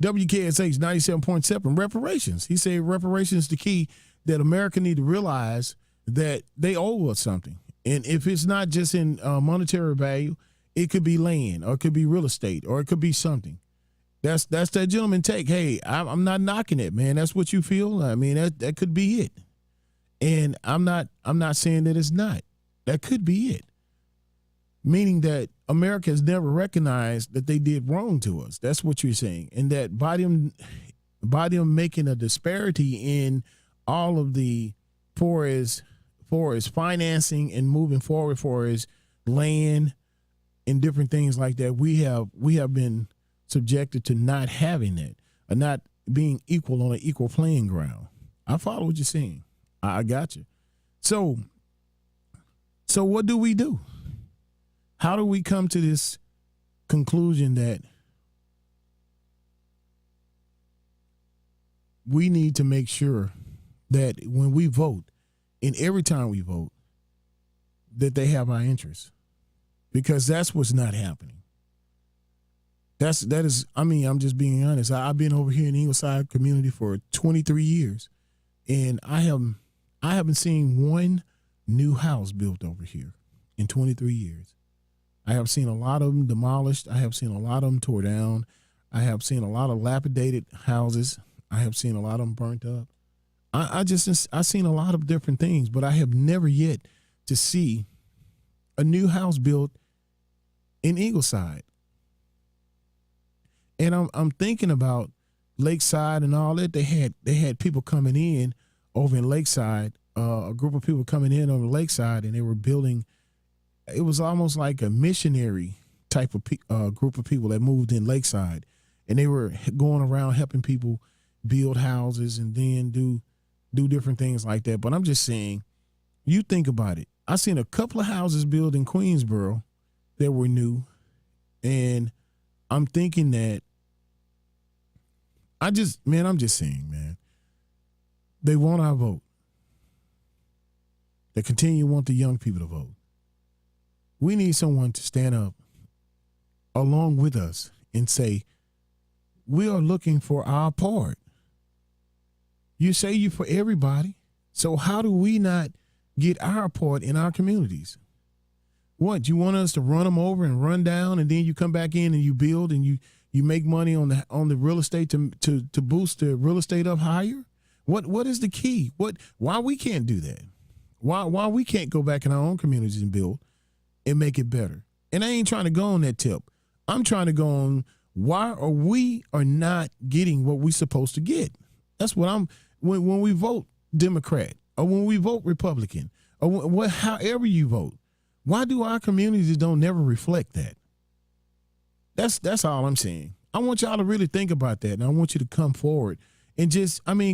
WKSH 97.7 reparations. He said reparations is the key, that America need to realize that they owe us something. And if it's not just in monetary value, it could be land, or it could be real estate, or it could be something. That's that gentleman take. Hey, I'm not knocking it, man. That's what you feel. I mean, that could be it. And I'm not saying that it's not. That could be it. Meaning that America has never recognized that they did wrong to us. That's what you're saying. And that by them making a disparity in all of the for as financing and moving forward for as land and different things like that, we have been subjected to not having that, or not being equal on an equal playing ground. I follow what you're saying. I got you. So what do we do? How do we come to this conclusion that we need to make sure that when we vote, and every time we vote, that they have our interests? Because that's what's not happening. That is, I mean, I'm just being honest. I've been over here in the Ingleside community for 23 years, and I haven't seen one new house built over here in 23 years. I have seen a lot of them demolished. I have seen a lot of them tore down. I have seen a lot of dilapidated houses. I have seen a lot of them burnt up. I've seen a lot of different things, but I have never yet to see a new house built in Ingleside. And I'm thinking about Lakeside and all that. They had people coming in over in Lakeside, a group of people coming in over Lakeside, and they were building. It was almost like a missionary type of group of people that moved in Lakeside, and they were going around helping people build houses and then do different things like that. But I'm just saying, you think about it. I seen a couple of houses built in Queensboro that were new, and I'm thinking that I'm just saying, man, they want our vote. They continue to want the young people to vote. We need someone to stand up along with us and say, we are looking for our part. You say you for everybody. So how do we not get our part in our communities? What, you want us to run them over and run down, and then you come back in and you build and you make money on the real estate to boost the real estate up higher? What is the key? Why we can't do that? Why we can't go back in our own communities and build and make it better? And I ain't trying to go on that tip. I'm trying to go on why we are not getting what we're supposed to get. That's what when we vote Democrat or when we vote Republican or however you vote, why do our communities don't never reflect that? That's all I'm saying. I want y'all to really think about that, and I want you to come forward and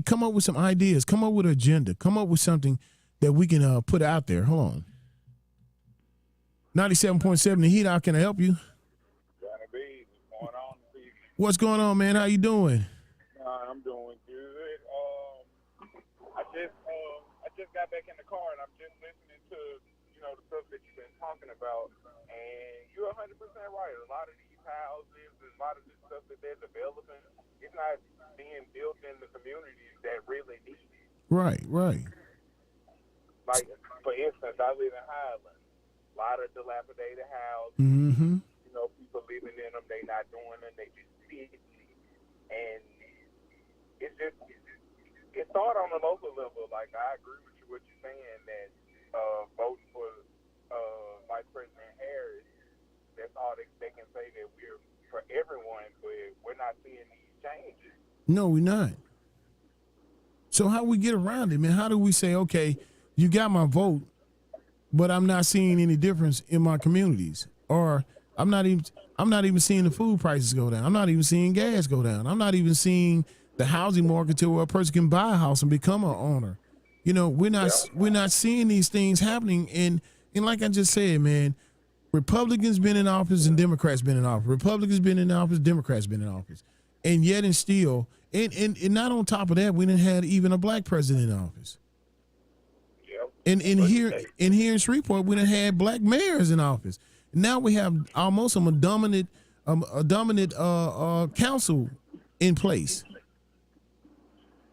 come up with some ideas, come up with an agenda, come up with something that we can put out there. Hold on. 97.7 The Heat, how can I help you? Johnny B, what's going on? What's going on, man? How you doing? I'm doing good. I just got back in the car and I'm just listening to the stuff that you've been talking about, and you're 100% right. A lot of these houses, a lot of this stuff that they're developing, it's not being built in the communities that really need it. Right. Like, for instance, I live in Highland. A lot of dilapidated houses. Mm-hmm. People living in them, they not doing them, they just sitting. And it's thought on a local level. Like, I agree with you what you're saying, that voting for Vice President Harris, that's all they can say, that we're for everyone, but we're not seeing these changes. No, we're not. So how we get around it, man? How do we say, okay, you got my vote, but I'm not seeing any difference in my communities, or I'm not even seeing the food prices go down. I'm not even seeing gas go down. I'm not even seeing the housing market to where a person can buy a house and become an owner. We're not seeing these things happening. And like I just said, man, Republicans been in office and Democrats been in office. Republicans been in office, Democrats been in office. And yet and still, and not on top of that, we didn't have even a black president in office. And here in Shreveport, we done had black mayors in office. Now we have almost a dominant council in place.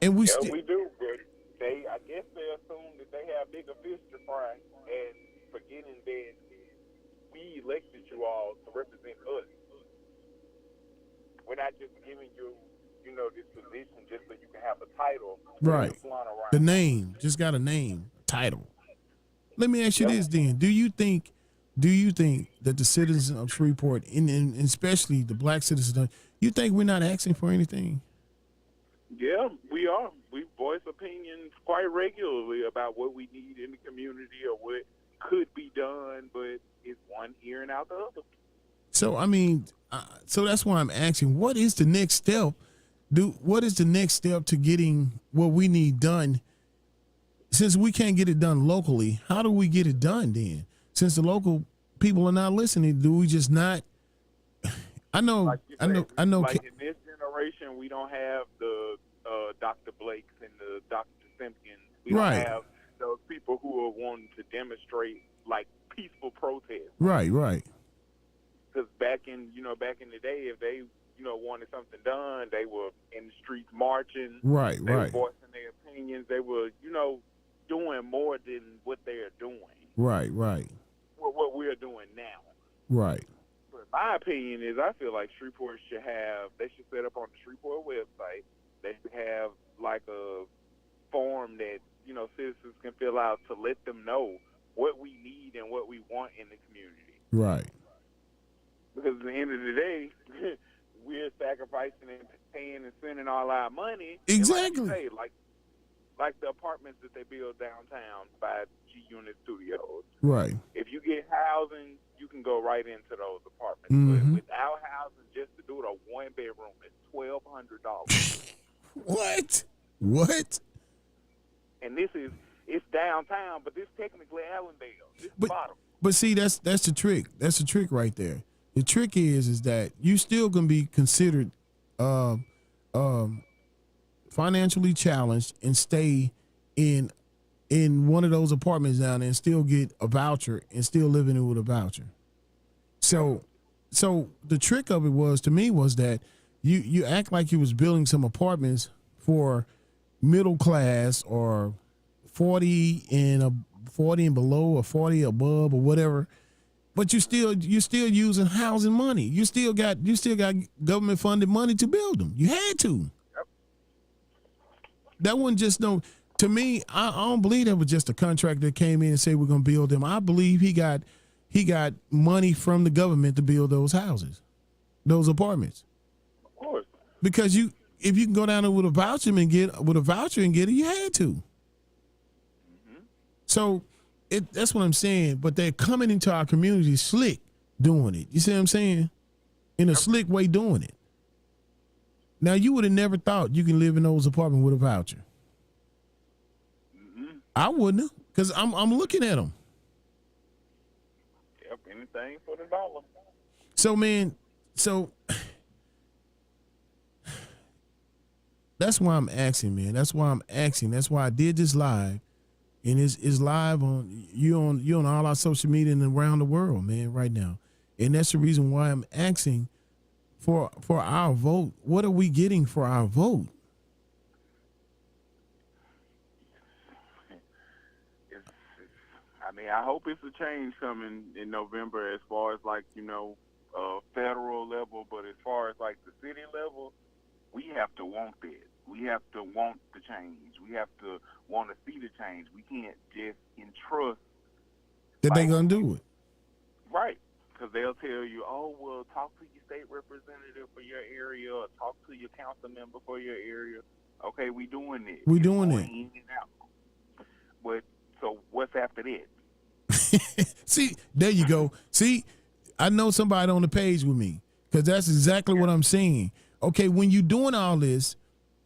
And we do, but I guess they assume that they have bigger fish to fry, and forgetting that we elected you all to represent us. We're not just giving you, this position just so you can have a title. Right. The name, just got a name, title. Let me ask you this then. Do you think that the citizens of Shreveport, and especially the black citizens, you think we're not asking for anything? Yeah, we are. We voice opinions quite regularly about what we need in the community or what could be done, but it's one ear and out the other. So, so that's why I'm asking, what is the next step? What is the next step to getting what we need done? Since we can't get it done locally, how do we get it done then? Since the local people are not listening, do we just not? I know. Like in this generation, we don't have the Dr. Blakes and the Dr. Simpkins. We don't have those people who are wanting to demonstrate like peaceful protest. Right. Because back in the day, if they wanted something done, they were in the streets marching. Right. They were voicing their opinions. They were doing more than what they're doing. Right. What we're doing now. Right. But my opinion is, I feel like Shreveport should set up on the Shreveport website. They should have like a form that citizens can fill out to let them know what we need and what we want in the community. Right. Because at the end of the day, we're sacrificing and paying and spending all our money. Exactly. And like you say, like the apartments that they build downtown by G Unit Studios. Right. If you get housing, you can go right into those apartments. Mm-hmm. But without housing, just to do it, a one-bedroom is $1,200. What? And it's downtown, but this technically Allendale. This is bottom. But see, that's the trick. That's the trick right there. The trick is that you still can be considered financially challenged and stay in one of those apartments down there and still get a voucher and still living with a voucher. So So the trick of it was to me was that you act like you was building some apartments for middle class or 40 and below or 40 above or whatever, but you're still using housing money. You still got government funded money to build them. You had to. Yep. That wasn't just no. To me, I don't believe that was just a contractor that came in and said we're gonna build them. I believe he got money from the government to build those houses, those apartments. Of course. Because if you can go down there with a voucher and get it, you had to. Mm-hmm. So that's what I'm saying. But they're coming into our community slick doing it. You see what I'm saying? In a slick way doing it. Now you would have never thought you can live in those apartments with a voucher. Mm-hmm. I wouldn't have, because I'm looking at them. Yep, anything for the dollar. So man, that's why I'm asking, man. That's why I'm asking. That's why I did this live, and it's live on you on all our social media and around the world, man, right now. And that's the reason why I'm asking for our vote. What are we getting for our vote? I mean, I hope it's a change coming in November as far as like, federal level, but as far as like the city level, we have to want it. We have to want the change. We have to want to see the change. We can't just entrust That they gonna do it. right, because they'll tell you, oh, well, talk to your state representative for your area or talk to your council member for your area. Okay, we doing it. We It's doing going it. in and out. But so what's after that? See, there you go. See, I know somebody on the page with me, because that's exactly what I'm saying. Okay, when you're doing all this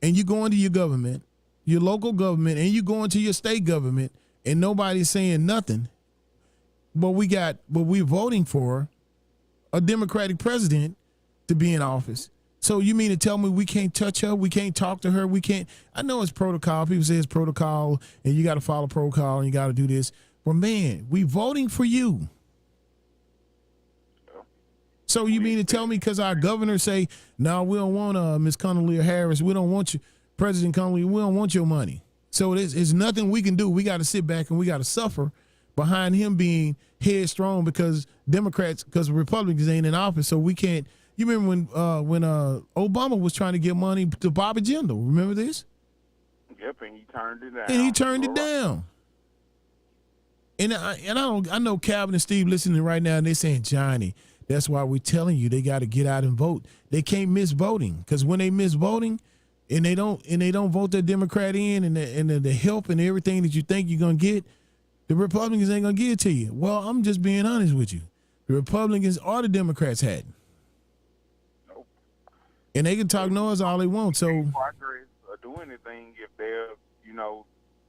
and you go into your government, your local government, and you go into your state government, and nobody's saying nothing, but we're voting for a Democratic president to be in office. So you mean to tell me we can't touch her? We can't talk to her? We can't. I know it's protocol. People say it's protocol and you got to follow protocol and you got to do this. But man, we voting for you. So you mean to tell me because our governor say, no, we don't want Miss Condoleezza Harris. We don't want you, President Condoleezza. We don't want your money. So it's nothing we can do. We got to sit back and we got to suffer behind him being headstrong because Republicans ain't in office. So we can't. You remember when Obama was trying to get money to Bobby Jindal? Remember this? Yep, and he turned it down. And he turned it down. And I know Calvin and Steve listening right now, and they saying, Johnny, that's why we're telling you they got to get out and vote. They can't miss voting, because when they miss voting and they don't vote their Democrat in and the help and everything that you think you're gonna get, the Republicans ain't gonna give it to you. Well, I'm just being honest with you. The Republicans or the Democrats had. Nope. And they can talk noise all they want. So progress or do anything if they're,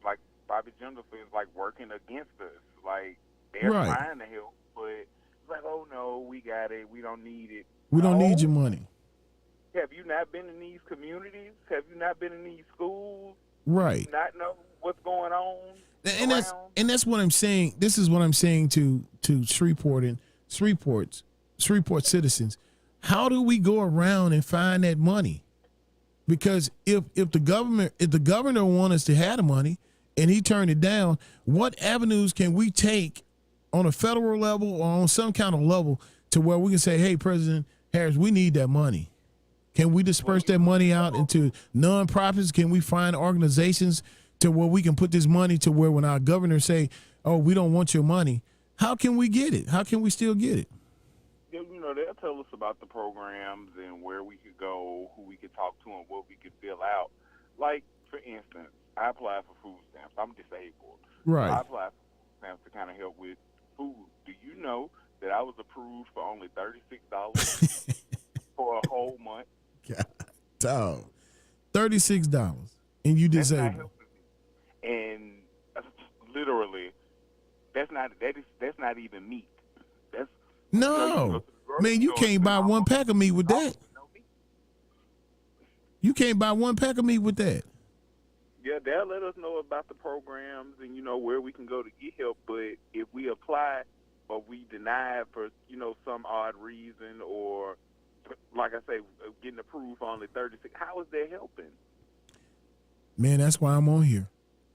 like Bobby Jindal is like working against us. Like they're Right. trying to help, but it's like, oh no, we got it. We don't need it. we don't No. need your money. Have you not been in these communities? Have you not been in these schools? Right. Not know what's going on? And around? that's what I'm saying. This is what I'm saying to Shreveport citizens. How do we go around and find that money? Because if the governor wants us to have the money and he turned it down, what avenues can we take on a federal level or on some kind of level to where we can say, hey, President Harris, we need that money? Can we disperse that money out into nonprofits? Can we find organizations to where we can put this money to where when our governor say, oh, we don't want your money, how can we get it? How can we still get it? They'll tell us about the programs and where we could go, who we could talk to, and what we could fill out. Like, for instance, I applied for food stamps. I'm disabled. Right. I applied for food stamps to kind of help with food. Do you know that I was approved for only $36 for a whole month? God, dog. $36, and you That's not disabled. helping me. And literally, that's not even meat. That's you go No, to the grocery man, you store can't and buy spend one pack of meat with that. almost no meat. You can't buy one pack of meat with that. Yeah, they'll let us know about the programs and where we can go to get help. But if we apply or we denied for some odd reason, or like I say, getting approved for only 36. How is that helping? Man, that's why I'm on here.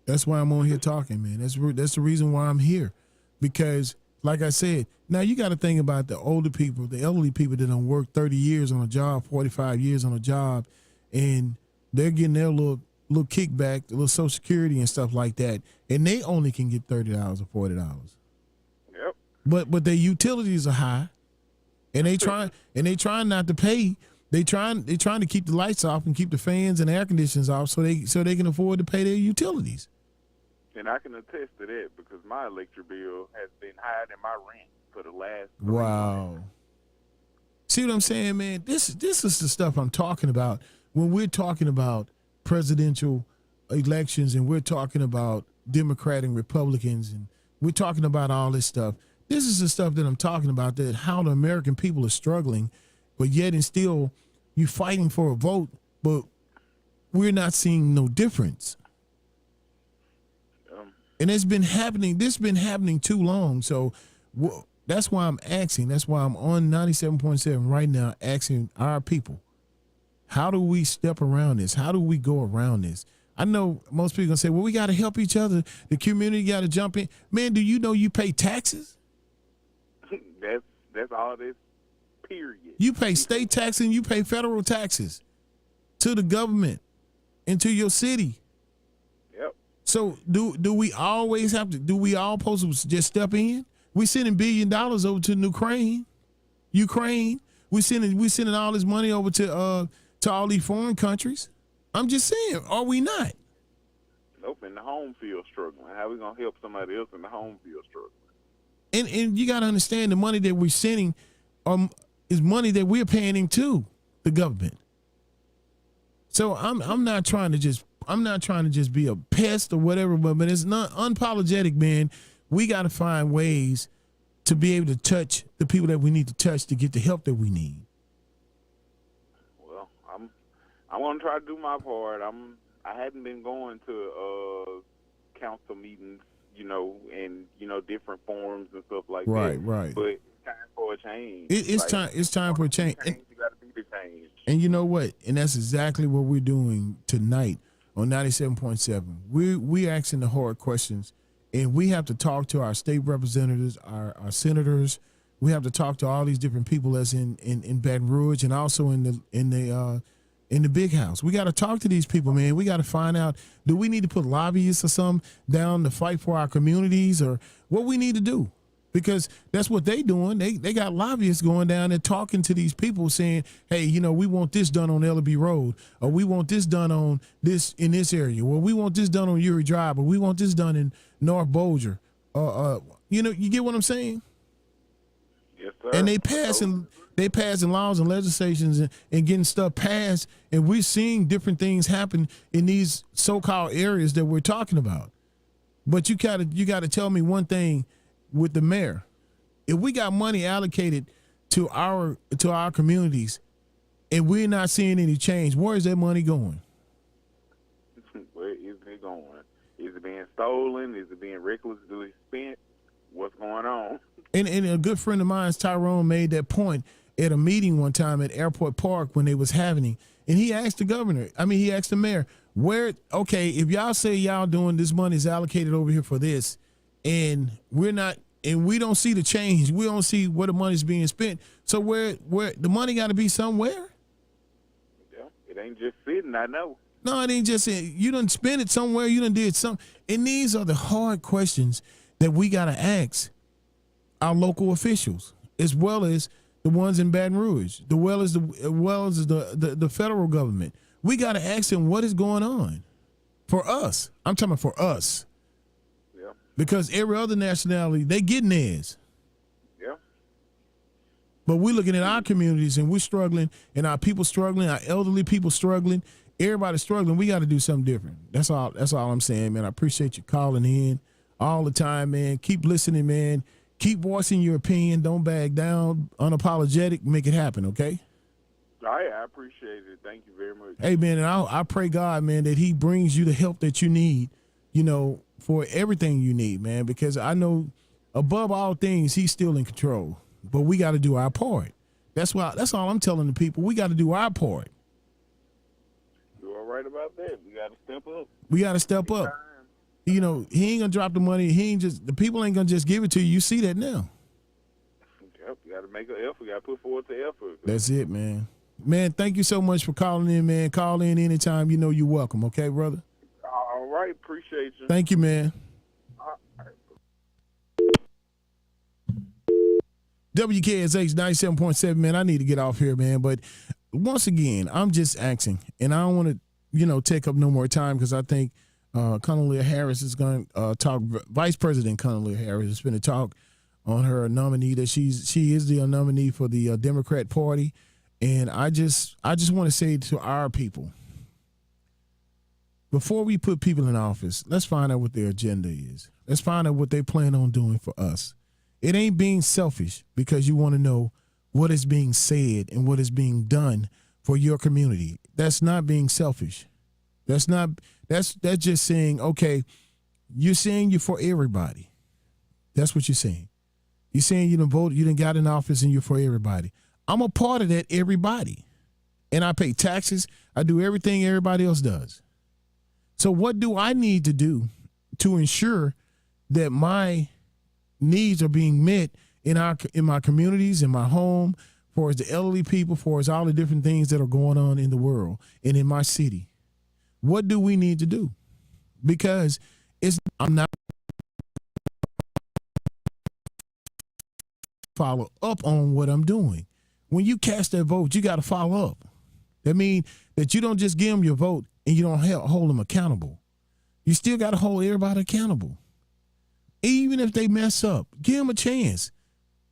That's why I'm on here talking, man. That's the reason why I'm here, because like I said, now you got to think about the older people, the elderly people that don't work 30 years on a job, 45 years on a job, and they're getting their little kickback, a little Social Security and stuff like that, and they only can get $30 or $40. Yep. But their utilities are high, and they trying not to pay. They trying to keep the lights off and keep the fans and air conditioners off so they can afford to pay their utilities. And I can attest to that because my electric bill has been higher than my rent for the last 3 Wow. months. See what I'm saying, man? This is the stuff I'm talking about when we're talking about presidential elections and we're talking about Democrat and Republicans and we're talking about all this stuff. This is the stuff that I'm talking about, that how the American people are struggling, but yet and still you fighting for a vote, but we're not seeing no difference. And it's been happening. This has been happening too long. So that's why I'm asking. That's why I'm on 97.7 right now asking our people, how do we step around this? How do we go around this? I know most people going to say, well, we got to help each other. The community got to jump in. Man, do you know you pay taxes? That's all this, period. You pay state taxes and you pay federal taxes to the government and to your city. Yep. So do we always have to, do we all supposed to just step in? We sending $1 billion over to Ukraine. We sending all this money over to all these foreign countries. I'm just saying, are we not? Nope, and the home field struggling. How we gonna help somebody else in the home field struggling? And you got to understand, the money that we're sending is money that we're paying into the government. So I'm not trying to just be a pest or whatever, but it's not unapologetic, man. We got to find ways to be able to touch the people that we need to touch to get the help that we need. Well, I want to try to do my part. I hadn't been going to council meetings, and different forums and stuff like that. Right. But it's time for a change. It's time for a change. You got to be the change. And you know what? And that's exactly what we're doing tonight on 97.7. We're asking the hard questions, and we have to talk to our state representatives, our senators. We have to talk to all these different people that's in Baton Rouge and also in the big house. We got to talk to these people, man. We got to find out, do we need to put lobbyists or something down to fight for our communities, or what we need to do? Because that's what they doing. They got lobbyists going down and talking to these people saying, hey, we want this done on Ellaby Road, or we want this done on this in this area, or we want this done on Uri Drive, or we want this done in North Bossier. You get what I'm saying? Yes, sir. And they passing laws and legislations and getting stuff passed, and we're seeing different things happen in these so-called areas that we're talking about. But you gotta tell me one thing with the mayor. If we got money allocated to our communities and we're not seeing any change, where is that money going? Where is it going? Is it being stolen? Is it being recklessly spent? What's going on? And a good friend of mine, Tyrone, made that point at a meeting one time at Airport Park when they was having, and he asked the mayor, if y'all say y'all doing this, money is allocated over here for this, and we don't see the change, we don't see where the money's being spent, so where the money got to be somewhere. Yeah, it ain't just sitting, I know. No, it ain't just, you done spend it somewhere, you done did something. And these are the hard questions that we got to ask our local officials, as well as the ones in Baton Rouge, as well as the federal government. We got to ask them what is going on for us. I'm talking about for us. Yeah. Because every other nationality, they getting theirs. Yeah. But we're looking at our communities and we're struggling, and our people struggling, our elderly people struggling, everybody's struggling. We got to do something different. That's all I'm saying, man. I appreciate you calling in all the time, man. Keep listening, man. Keep voicing your opinion. Don't back down. Unapologetic. Make it happen, okay? All right, I appreciate it. Thank you very much. Hey, man, and I pray God, man, that he brings you the help that you need, for everything you need, man, because I know Above all things, he's still in control. But we got to do our part. That's all I'm telling the people. We got to do our part. You are right about that. We got to step up. We got to step up. You know, he ain't gonna drop the money. The people ain't gonna just give it to you. You see that now. Yep, we got to make an effort. We got to put forward the effort. That's it, man. Man, thank you so much for calling in, man. Call in anytime. You know you're welcome. Okay, brother? All right, appreciate you. Thank you, man. WKSH 97.7, man. I need to get off here, man. But once again, I'm just asking, and I don't want to, take up no more time because I think Condoleezza Harris is going to talk. Vice President Condoleezza Harris is going to talk on her nominee that she is the nominee for the Democrat Party, and I just want to say to our people, before we put people in office, let's find out what their agenda is. Let's find out what they plan on doing for us. It ain't being selfish because you want to know what is being said and what is being done for your community. That's not being selfish. That's just saying, okay, you're saying you're for everybody. That's what you're saying. You're saying you done vote, you done got in office and you're for everybody. I'm a part of that everybody. And I pay taxes. I do everything everybody else does. So what do I need to do to ensure that my needs are being met in my communities, in my home, for as the elderly people, for as all the different things that are going on in the world and in my city? What do we need to do? Because I'm not follow up on what I'm doing. When you cast that vote, you got to follow up. That means that you don't just give them your vote and you don't hold them accountable. You still got to hold everybody accountable. Even if they mess up, give them a chance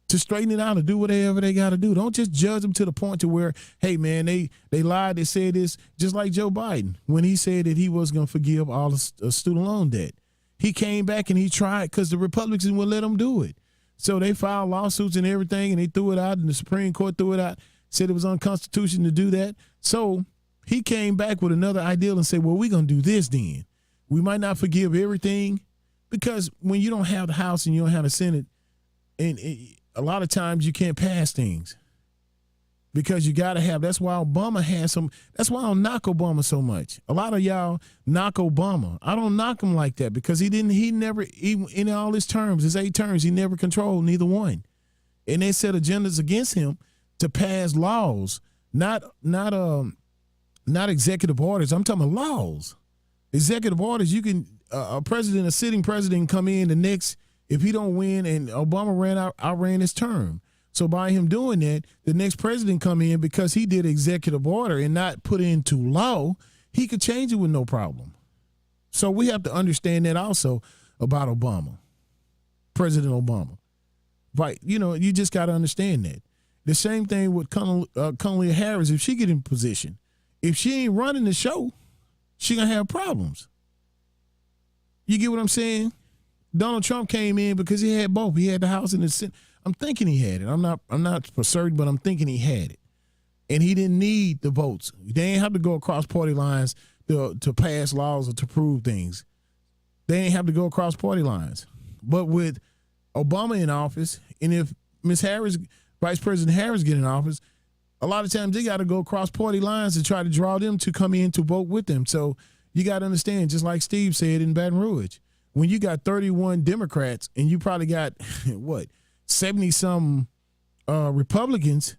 to straighten it out and do whatever they got to do. Don't just judge them to the point to where, hey, man, they lied. They said this, just like Joe Biden when he said that he was going to forgive all the student loan debt. He came back and he tried because the Republicans wouldn't let him do it. So they filed lawsuits and everything, and they threw it out, and the Supreme Court threw it out, said it was unconstitutional to do that. So he came back with another idea and said, well, we're going to do this then. We might not forgive everything, because when you don't have the House and you don't have the Senate, and a lot of times you can't pass things because you got to have. That's why Obama has some. That's why I don't knock Obama so much. A lot of y'all knock Obama. I don't knock him like that because he never, even in all his terms, his 8 terms, he never controlled neither one. And they set agendas against him to pass laws, not executive orders. I'm talking about laws. Executive orders, you can. A sitting president come in the next, if he don't win, and Obama outran his term. So by him doing that, the next president come in because he did executive order and not put into law, he could change it with no problem. So we have to understand that also about Obama, President Obama. Right, you just got to understand that. The same thing with Condoleezza Harris. If she get in position, if she ain't running the show, she gonna have problems. You get what I'm saying? Donald Trump came in because he had both. He had the House and the Senate. I'm thinking he had it. I'm not for certain, but I'm thinking he had it. And he didn't need the votes. They ain't have to go across party lines to pass laws or to prove things. They ain't have to go across party lines. But with Obama in office, and if Ms. Harris, Vice President Harris get in office, a lot of times they got to go across party lines to try to draw them to come in to vote with them. So you got to understand, just like Steve said in Baton Rouge, when you got 31 Democrats and you probably got, 70-some Republicans,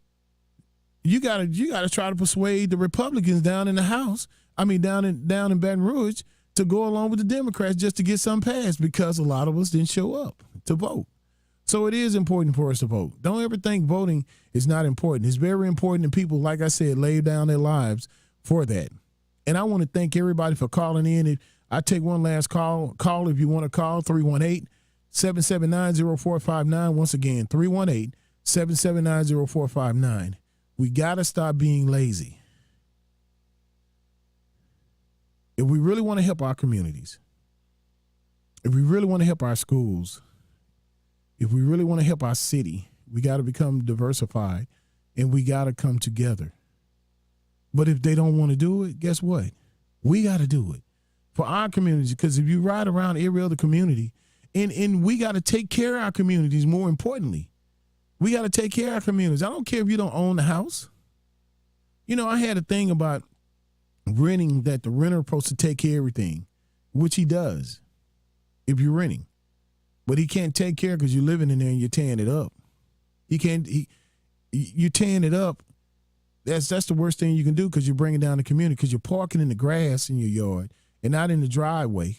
you gotta try to persuade the Republicans down in the House, down in Baton Rouge, to go along with the Democrats just to get some passed, because a lot of us didn't show up to vote. So it is important for us to vote. Don't ever think voting is not important. It's very important, and people, like I said, lay down their lives for that. And I want to thank everybody for calling in. I take one last call. Call if you want to call, 318-779-0459. Once again, 318-779-0459. We got to stop being lazy. If we really want to help our communities, if we really want to help our schools, if we really want to help our city, we got to become diversified, and we got to come together. But if they don't want to do it, guess what? We got to do it for our communities, because if you ride around every other community And we got to take care of our communities. More importantly, we got to take care of our communities. I don't care if you don't own the house. You know, I had a thing about renting, that the renter supposed to take care of everything, which he does if you're renting. But he can't take care because you're living in there and you're tearing it up. You're tearing it up. That's the worst thing you can do, because you're bringing down the community, because you're parking in the grass in your yard and not in the driveway.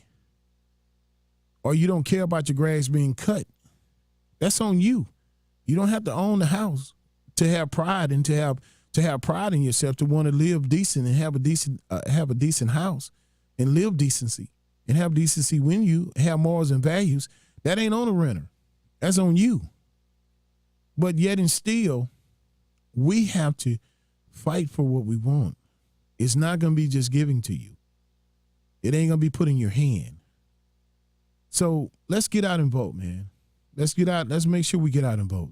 Or you don't care about your grass being cut. That's on you. You don't have to own the house to have pride, and to have pride in yourself, to want to live decent and have a decent house and live decency and have decency when you have morals and values. That ain't on the renter. That's on you. But yet and still, we have to fight for what we want. It's not going to be just giving to you. It ain't going to be put in your hand. So let's get out and vote, man. Let's get out. Let's make sure we get out and vote.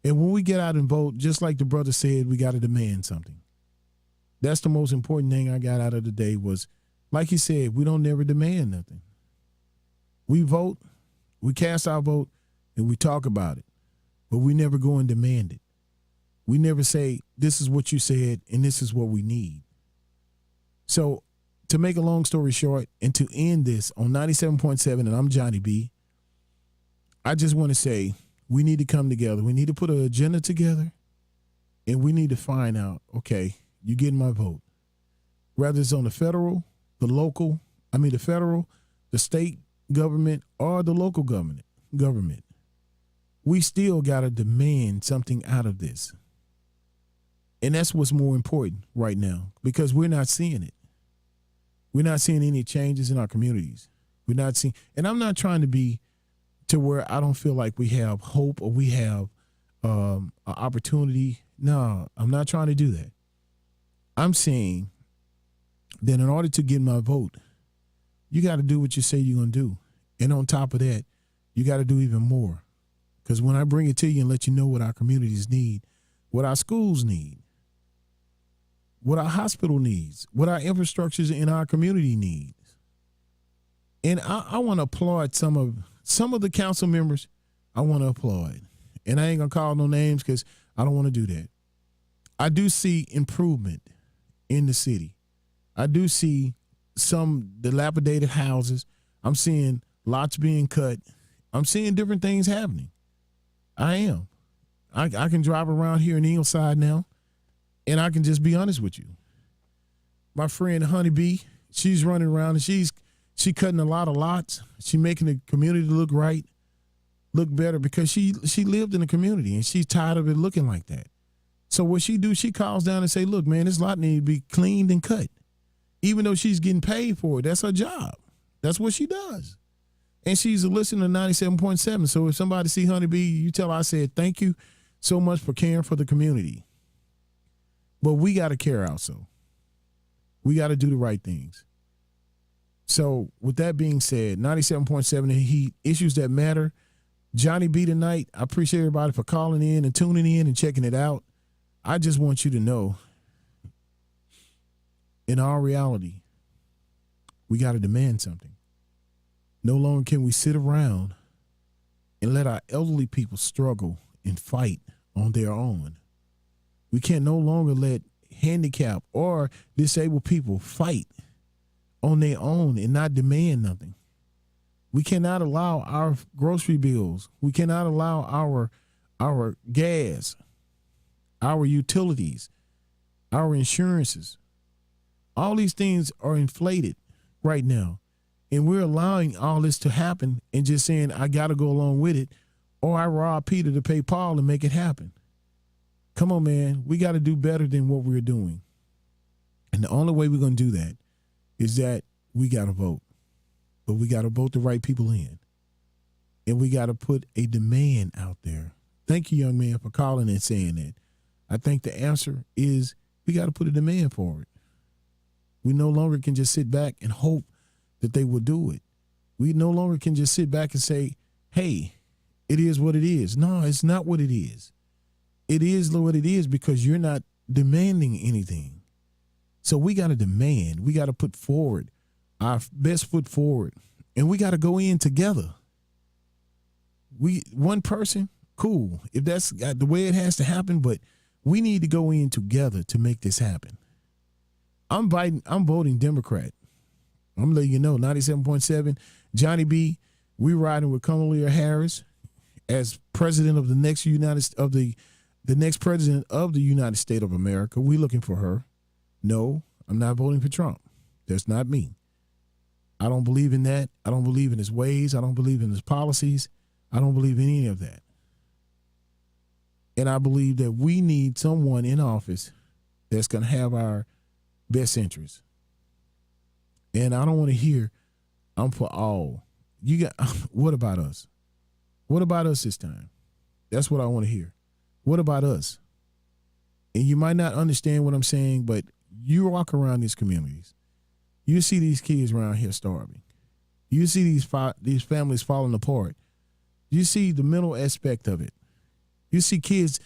And when we get out and vote, just like the brother said, we got to demand something. That's the most important thing I got out of the day was, like he said, we don't never demand nothing. We vote, we cast our vote, and we talk about it. But we never go and demand it. We never say, this is what you said, and this is what we need. So to make a long story short, and to end this on 97.7, and I'm Johnny B, I just want to say, we need to come together. We need to put an agenda together, and we need to find out, okay, you getting my vote. Whether it's on the federal, the federal, the state government, or the local government. We still got to demand something out of this. And that's what's more important right now, because we're not seeing it. We're not seeing any changes in our communities. We're not seeing, and I'm not trying to be to where I don't feel like we have hope or we have an opportunity. No, I'm not trying to do that. I'm saying that in order to get my vote, you got to do what you say you're going to do. And on top of that, you got to do even more. Because when I bring it to you and let you know what our communities need, what our schools need, what our hospital needs, what our infrastructures in our community needs. And I want to applaud some of the council members. I want to applaud. And I ain't going to call no names because I don't want to do that. I do see improvement in the city. I do see some dilapidated houses. I'm seeing lots being cut. I'm seeing different things happening. I am. I can drive around here in Ingleside now, and I can just be honest with you. My friend Honeybee, she's running around and she cutting a lot of lots. She making the community look right, look better, because she lived in the community and she's tired of it looking like that. So what she do, she calls down and say, look, man, this lot needs to be cleaned and cut. Even though she's getting paid for it, that's her job. That's what she does. And she's a listener to 97.7. So if somebody see Honeybee, you tell her I said, thank you so much for caring for the community. But we got to care also. We got to do the right things. So with that being said, 97.7 Heat, issues that matter. Johnny B tonight. I appreciate everybody for calling in and tuning in and checking it out. I just want you to know, in our reality, we got to demand something. No longer can we sit around and let our elderly people struggle and fight on their own. We can no longer let handicapped or disabled people fight on their own and not demand nothing. We cannot allow our grocery bills. We cannot allow our gas, our utilities, our insurances. All these things are inflated right now. And we're allowing all this to happen and just saying, I got to go along with it, or I rob Peter to pay Paul and make it happen. Come on, man. We got to do better than what we're doing. And the only way we're going to do that is that we got to vote. But we got to vote the right people in. And we got to put a demand out there. Thank you, young man, for calling and saying that. I think the answer is we got to put a demand for it. We no longer can just sit back and hope that they will do it. We no longer can just sit back and say, hey, it is what it is. No, it's not what it is. It is what it is because you're not demanding anything. So we got to demand. We got to put forward our best foot forward. And we got to go in together. one person, cool. If that's the way it has to happen, but we need to go in together to make this happen. I'm voting Democrat. I'm letting you know, 97.7, Johnny B, we riding with Kamala Harris as president of the next the next president of the United States of America. We looking for her. No, I'm not voting for Trump. That's not me. I don't believe in that. I don't believe in his ways. I don't believe in his policies. I don't believe in any of that. And I believe that we need someone in office that's going to have our best interests. And I don't want to hear, I'm for all. What about us? What about us this time? That's what I want to hear. What about us? And you might not understand what I'm saying, but you walk around these communities. You see these kids around here starving. You see these families falling apart. You see the mental aspect of it. You see kids,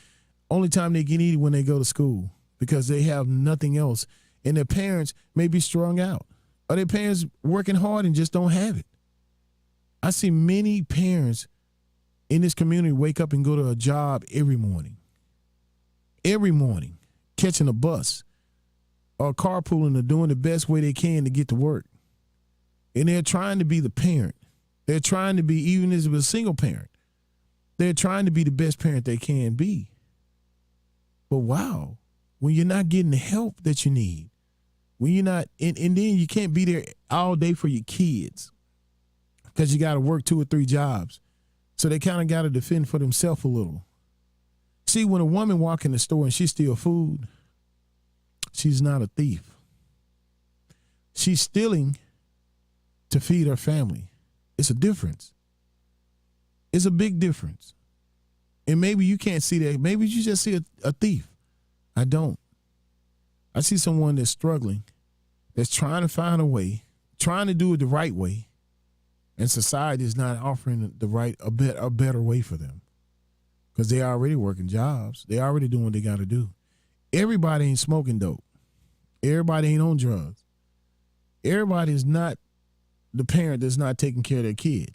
only time they can eat when they go to school because they have nothing else. And their parents may be strung out. Or their parents working hard and just don't have it. I see many parents in this community wake up and go to a job every morning. Every morning, catching a bus or carpooling or doing the best way they can to get to work. And they're trying to be the parent. They're trying to be, even as a single parent, they're trying to be the best parent they can be. But wow, when you're not getting the help that you need, when you're not, and then you can't be there all day for your kids because you got to work 2 or 3 jobs. So they kind of got to defend for themselves a little. See, when a woman walk in the store and she steal food, she's not a thief. She's stealing to feed her family. It's a difference. It's a big difference. And maybe you can't see that. Maybe you just see a thief. I don't. I see someone that's struggling, that's trying to find a way, trying to do it the right way, and society is not offering a better way for them because they're already working jobs. They're already doing what they got to do. Everybody ain't smoking dope. Everybody ain't on drugs. Everybody is not the parent that's not taking care of their kid.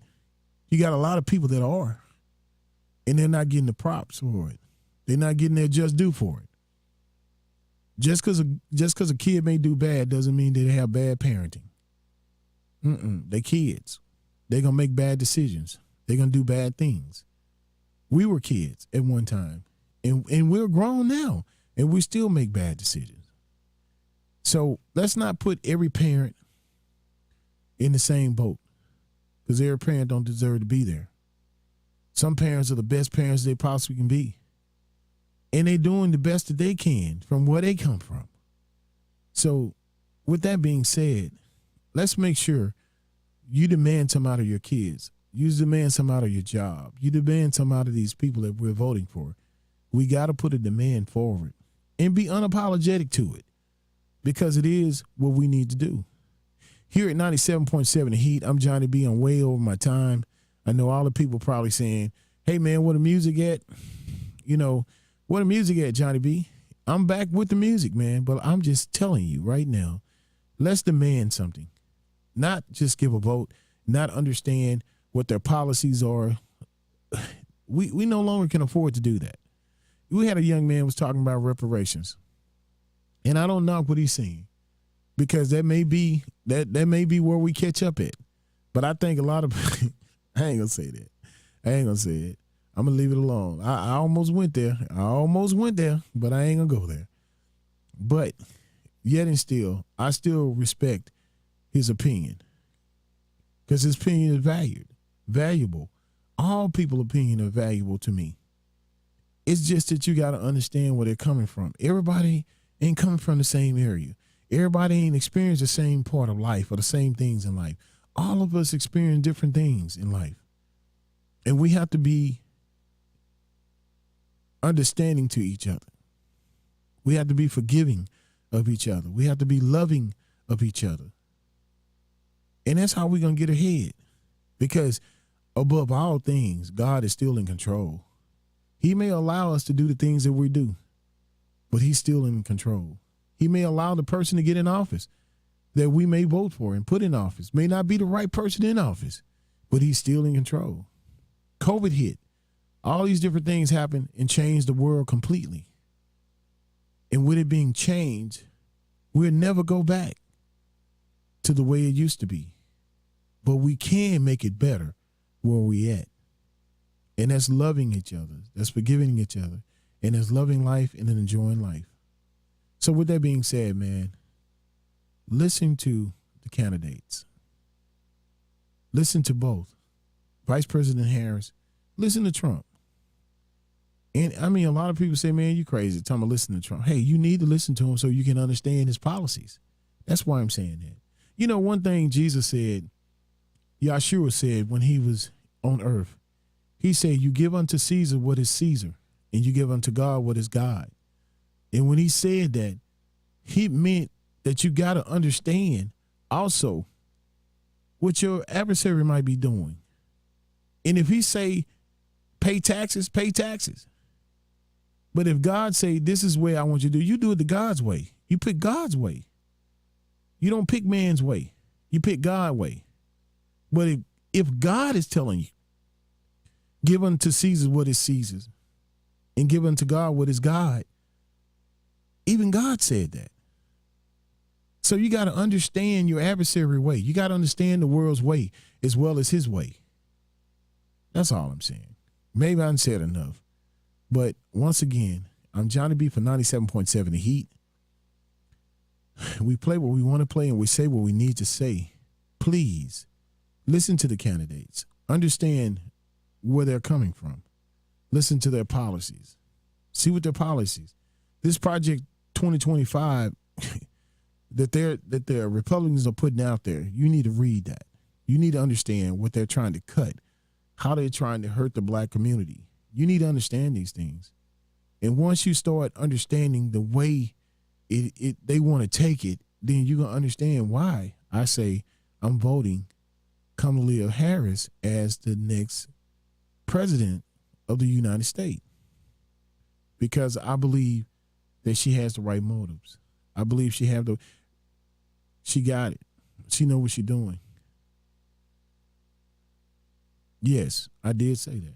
You got a lot of people that are, and they're not getting the props for it. They're not getting their just due for it. Just because a kid may do bad doesn't mean they have bad parenting. They kids. They're going to make bad decisions. They're going to do bad things. We were kids at one time, and we're grown now, and we still make bad decisions. So let's not put every parent in the same boat because every parent don't deserve to be there. Some parents are the best parents they possibly can be. And they're doing the best that they can from where they come from. So with that being said, let's make sure you demand some out of your kids. You demand some out of your job. You demand some out of these people that we're voting for. We got to put a demand forward and be unapologetic to it because it is what we need to do. Here at 97.7 The Heat, I'm Johnny B. I'm way over my time. I know all the people probably saying, hey, man, where the music at? You know, where the music at, Johnny B? I'm back with the music, man. But I'm just telling you right now, let's demand something. Not just give a vote, not understand what their policies are. We no longer can afford to do that. We had a young man was talking about reparations. And I don't knock what he's saying because that may be where we catch up at. But I think a lot of I ain't gonna say that. I ain't gonna say it. I'm gonna leave it alone. I almost went there. But I ain't gonna go there. But yet and still, I still respect his opinion because his opinion is valuable. All people's opinion are valuable to me. It's just that you got to understand where they're coming from. Everybody ain't coming from the same area. Everybody ain't experienced the same part of life or the same things in life. All of us experience different things in life. And we have to be understanding to each other. We have to be forgiving of each other. We have to be loving of each other. And that's how we're going to get ahead. Because above all things, God is still in control. He may allow us to do the things that we do, but he's still in control. He may allow the person to get in office that we may vote for and put in office. May not be the right person in office, but he's still in control. COVID hit. All these different things happened and changed the world completely. And with it being changed, we'll never go back to the way it used to be. But we can make it better where we at. And that's loving each other. That's forgiving each other. And that's loving life and then enjoying life. So with that being said, man, listen to the candidates. Listen to both. Vice President Harris, listen to Trump. And I mean, a lot of people say, man, you crazy. Tell me to listen to Trump. Hey, you need to listen to him so you can understand his policies. That's why I'm saying that. You know, one thing Jesus said, Yahshua said when he was on earth, he said, you give unto Caesar what is Caesar, and you give unto God what is God. And when he said that, he meant that you got to understand also what your adversary might be doing. And if he say, pay taxes, pay taxes. But if God say, this is the way I want you to do, you do it the God's way. You pick God's way. You don't pick man's way. You pick God's way. But if God is telling you, give unto Caesar what is Caesar's, and give unto God what is God, even God said that. So you got to understand your adversary way. You got to understand the world's way as well as his way. That's all I'm saying. Maybe I didn't say it enough. But once again, I'm Johnny B for 97.7 The Heat. We play what we want to play and we say what we need to say. Please listen to the candidates. Understand where they're coming from. Listen to their policies. See what their policies. This Project 2025 that their Republicans are putting out there, you need to read that. You need to understand what they're trying to cut, how they're trying to hurt the black community. You need to understand these things. And once you start understanding the way they want to take it, then you're going to understand why I say I'm voting Kamala Harris as the next president of the United States. Because I believe that she has the right motives. I believe she got it. She know what she's doing. Yes, I did say that.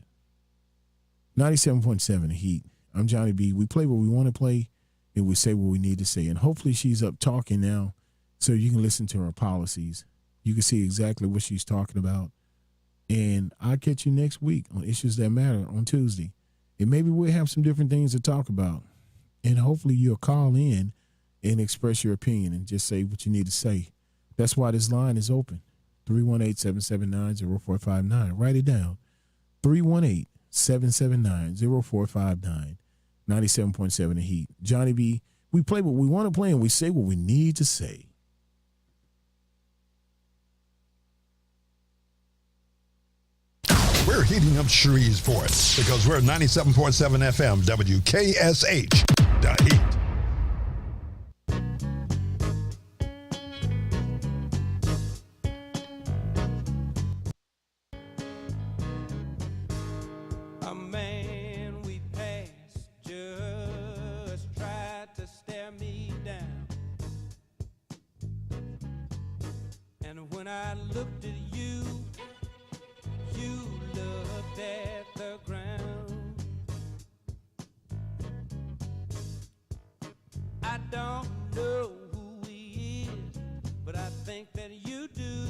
97.7 The Heat. I'm Johnny B. We play what we want to play, and we say what we need to say. And hopefully she's up talking now so you can listen to her policies. You can see exactly what she's talking about. And I'll catch you next week on Issues That Matter on Tuesday. And maybe we'll have some different things to talk about. And hopefully you'll call in and express your opinion and just say what you need to say. That's why this line is open. 318-779-0459. Write it down. 318-779-0459. 97.7 The Heat. Johnny B. We play what we want to play and we say what we need to say. We're heating up Shreveport because we're 97.7 FM WKSH. The Heat. A man we passed just tried to stare me down. And when I looked at you, you looked at the ground. I don't know who he is, but I think that you do.